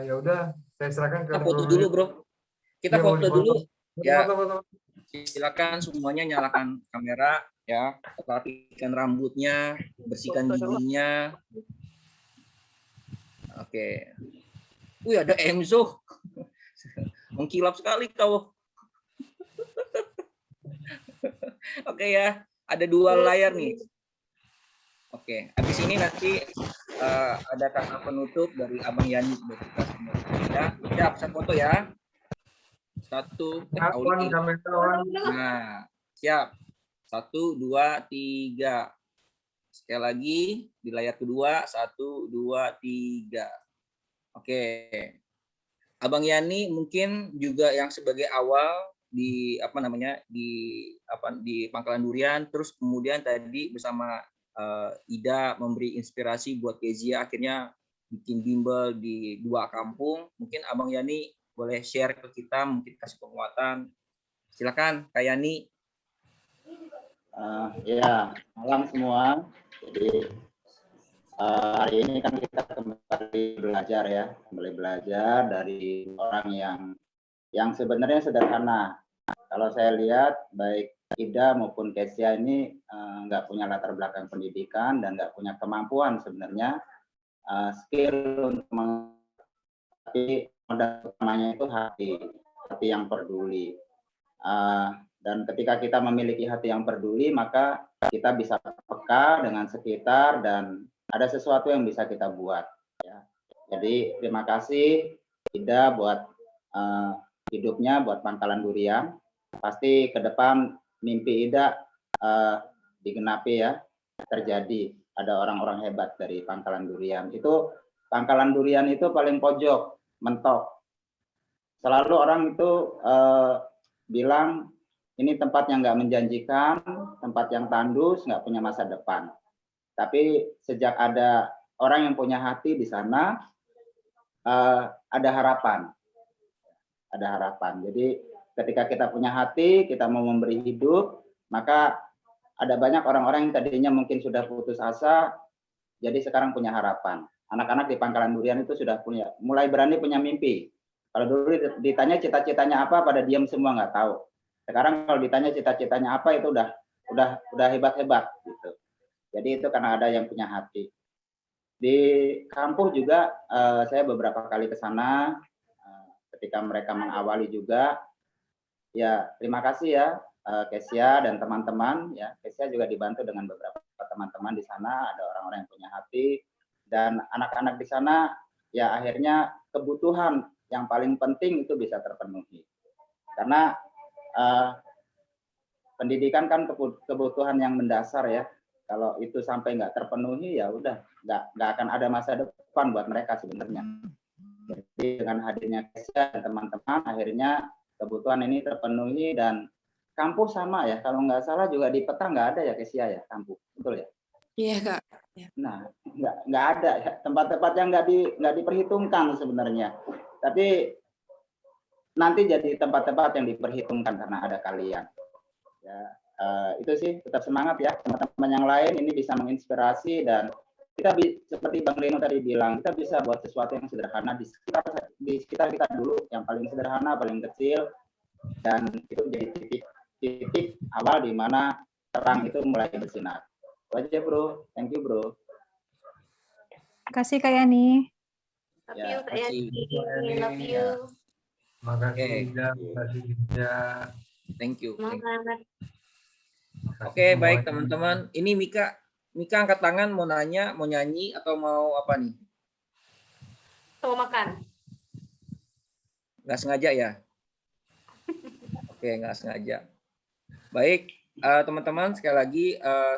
Ya udah, saya serahkan ke Kita foto Bro dulu, Noel. Bro. Kita Iya, foto dulu. Ya, Foto. silakan semuanya nyalakan kamera ya, rapikan rambutnya, bersihkan giginya. Oke. Wih, ada Enzo. Mengkilap sekali kau. Oke ya, ada 2 layar nih. Oke, habis ini nanti ada kata penutup dari Abang Yani buat kita semua. Ya, siap, saya foto ya. 1, Auli. Nah, siap. 1, 2, 3. Sekali lagi di layar kedua. 1, 2, 3. Oke. Abang Yani mungkin juga yang sebagai awal di di Pangkalan Durian, terus kemudian tadi bersama Ida memberi inspirasi buat Kezia akhirnya bikin bimbel di 2 kampung. Mungkin Abang Yani boleh share ke kita, mungkin kasih penguatan. Silakan Kak Yani. Ya, malam semua. Jadi hari ini kan kita kembali belajar ya, dari orang yang sebenarnya sederhana. Kalau saya lihat baik Ida maupun Kezia ini nggak punya latar belakang pendidikan dan nggak punya kemampuan sebenarnya skill untuk tapi modal utamanya itu hati yang peduli. Dan ketika kita memiliki hati yang peduli, maka kita bisa peka dengan sekitar dan ada sesuatu yang bisa kita buat. Ya. Jadi terima kasih Ida buat hidupnya, buat Pangkalan Durian. Pasti ke depan mimpi Ida digenapi ya, terjadi. Ada orang-orang hebat dari Pangkalan Durian. Itu Pangkalan Durian itu paling pojok, mentok. Selalu orang itu bilang ini tempat yang nggak menjanjikan, tempat yang tandus, nggak punya masa depan. Tapi sejak ada orang yang punya hati di sana, ada harapan. Ada harapan. Jadi ketika kita punya hati, kita mau memberi hidup, maka ada banyak orang-orang yang tadinya mungkin sudah putus asa, jadi sekarang punya harapan. Anak-anak di Pangkalan Durian itu sudah mulai berani punya mimpi. Kalau dulu ditanya cita-citanya apa, pada diam semua nggak tahu. Sekarang kalau ditanya cita-citanya apa, itu udah hebat-hebat gitu. Jadi itu karena ada yang punya hati. Di kampus juga saya beberapa kali ke sana ketika mereka mengawali juga. Ya, terima kasih ya Kezia dan teman-teman ya. Kezia juga dibantu dengan beberapa teman-teman di sana, ada orang-orang yang punya hati dan anak-anak di sana ya akhirnya kebutuhan yang paling penting itu bisa terpenuhi. Karena pendidikan kan kebutuhan yang mendasar ya. Kalau itu sampai nggak terpenuhi ya udah nggak akan ada masa depan buat mereka sebenarnya. Jadi dengan hadirnya Kezia dan teman-teman akhirnya kebutuhan ini terpenuhi dan kampus sama ya, kalau nggak salah juga di peta nggak ada ya Kezia ya kampus, betul ya? Iya Kak. Nah nggak ada ya, tempat-tempat yang nggak diperhitungkan sebenarnya, tapi nanti jadi tempat-tempat yang diperhitungkan karena ada kalian. Ya itu sih, tetap semangat ya teman-teman yang lain, ini bisa menginspirasi dan kita seperti Bang Rino tadi bilang, kita bisa buat sesuatu yang sederhana di sekitar kita dulu, yang paling sederhana, paling kecil, dan itu jadi titik awal di mana terang itu mulai bersinar. Itu aja bro, thank you bro. Terima kasih Kak Yani. Love you Kak Yani. Love you. Makasih Oke. Ida, makasih Ida. Thank you. Semangat. Makasih Oke, baik semuanya. teman-teman. Ini Mika angkat tangan mau nanya, mau nyanyi atau mau apa nih? Tuh makan. Nggak sengaja ya? Oke, nggak sengaja. Baik, teman-teman, sekali lagi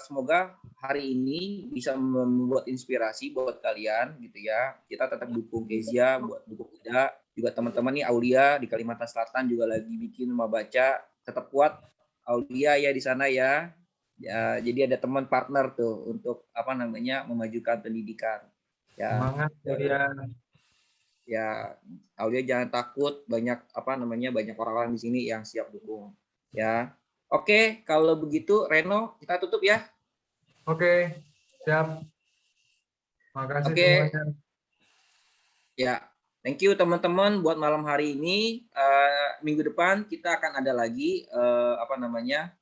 semoga hari ini bisa membuat inspirasi buat kalian gitu ya. Kita tetap dukung Kezia, buat dukung Ida, juga teman-teman nih Aulia di Kalimantan Selatan juga lagi bikin rumah baca. Tetap kuat Aulia ya di sana ya. Ya, jadi ada teman partner tuh untuk apa namanya memajukan pendidikan. Ya, Semangat Aulia. ya Aulia jangan takut, banyak apa namanya banyak orang-orang di sini yang siap dukung. Ya. Oke, kalau begitu Reno kita tutup ya. Oke, siap. Makasih Oke. semuanya. Ya, thank you teman-teman buat malam hari ini. Minggu depan kita akan ada lagi apa namanya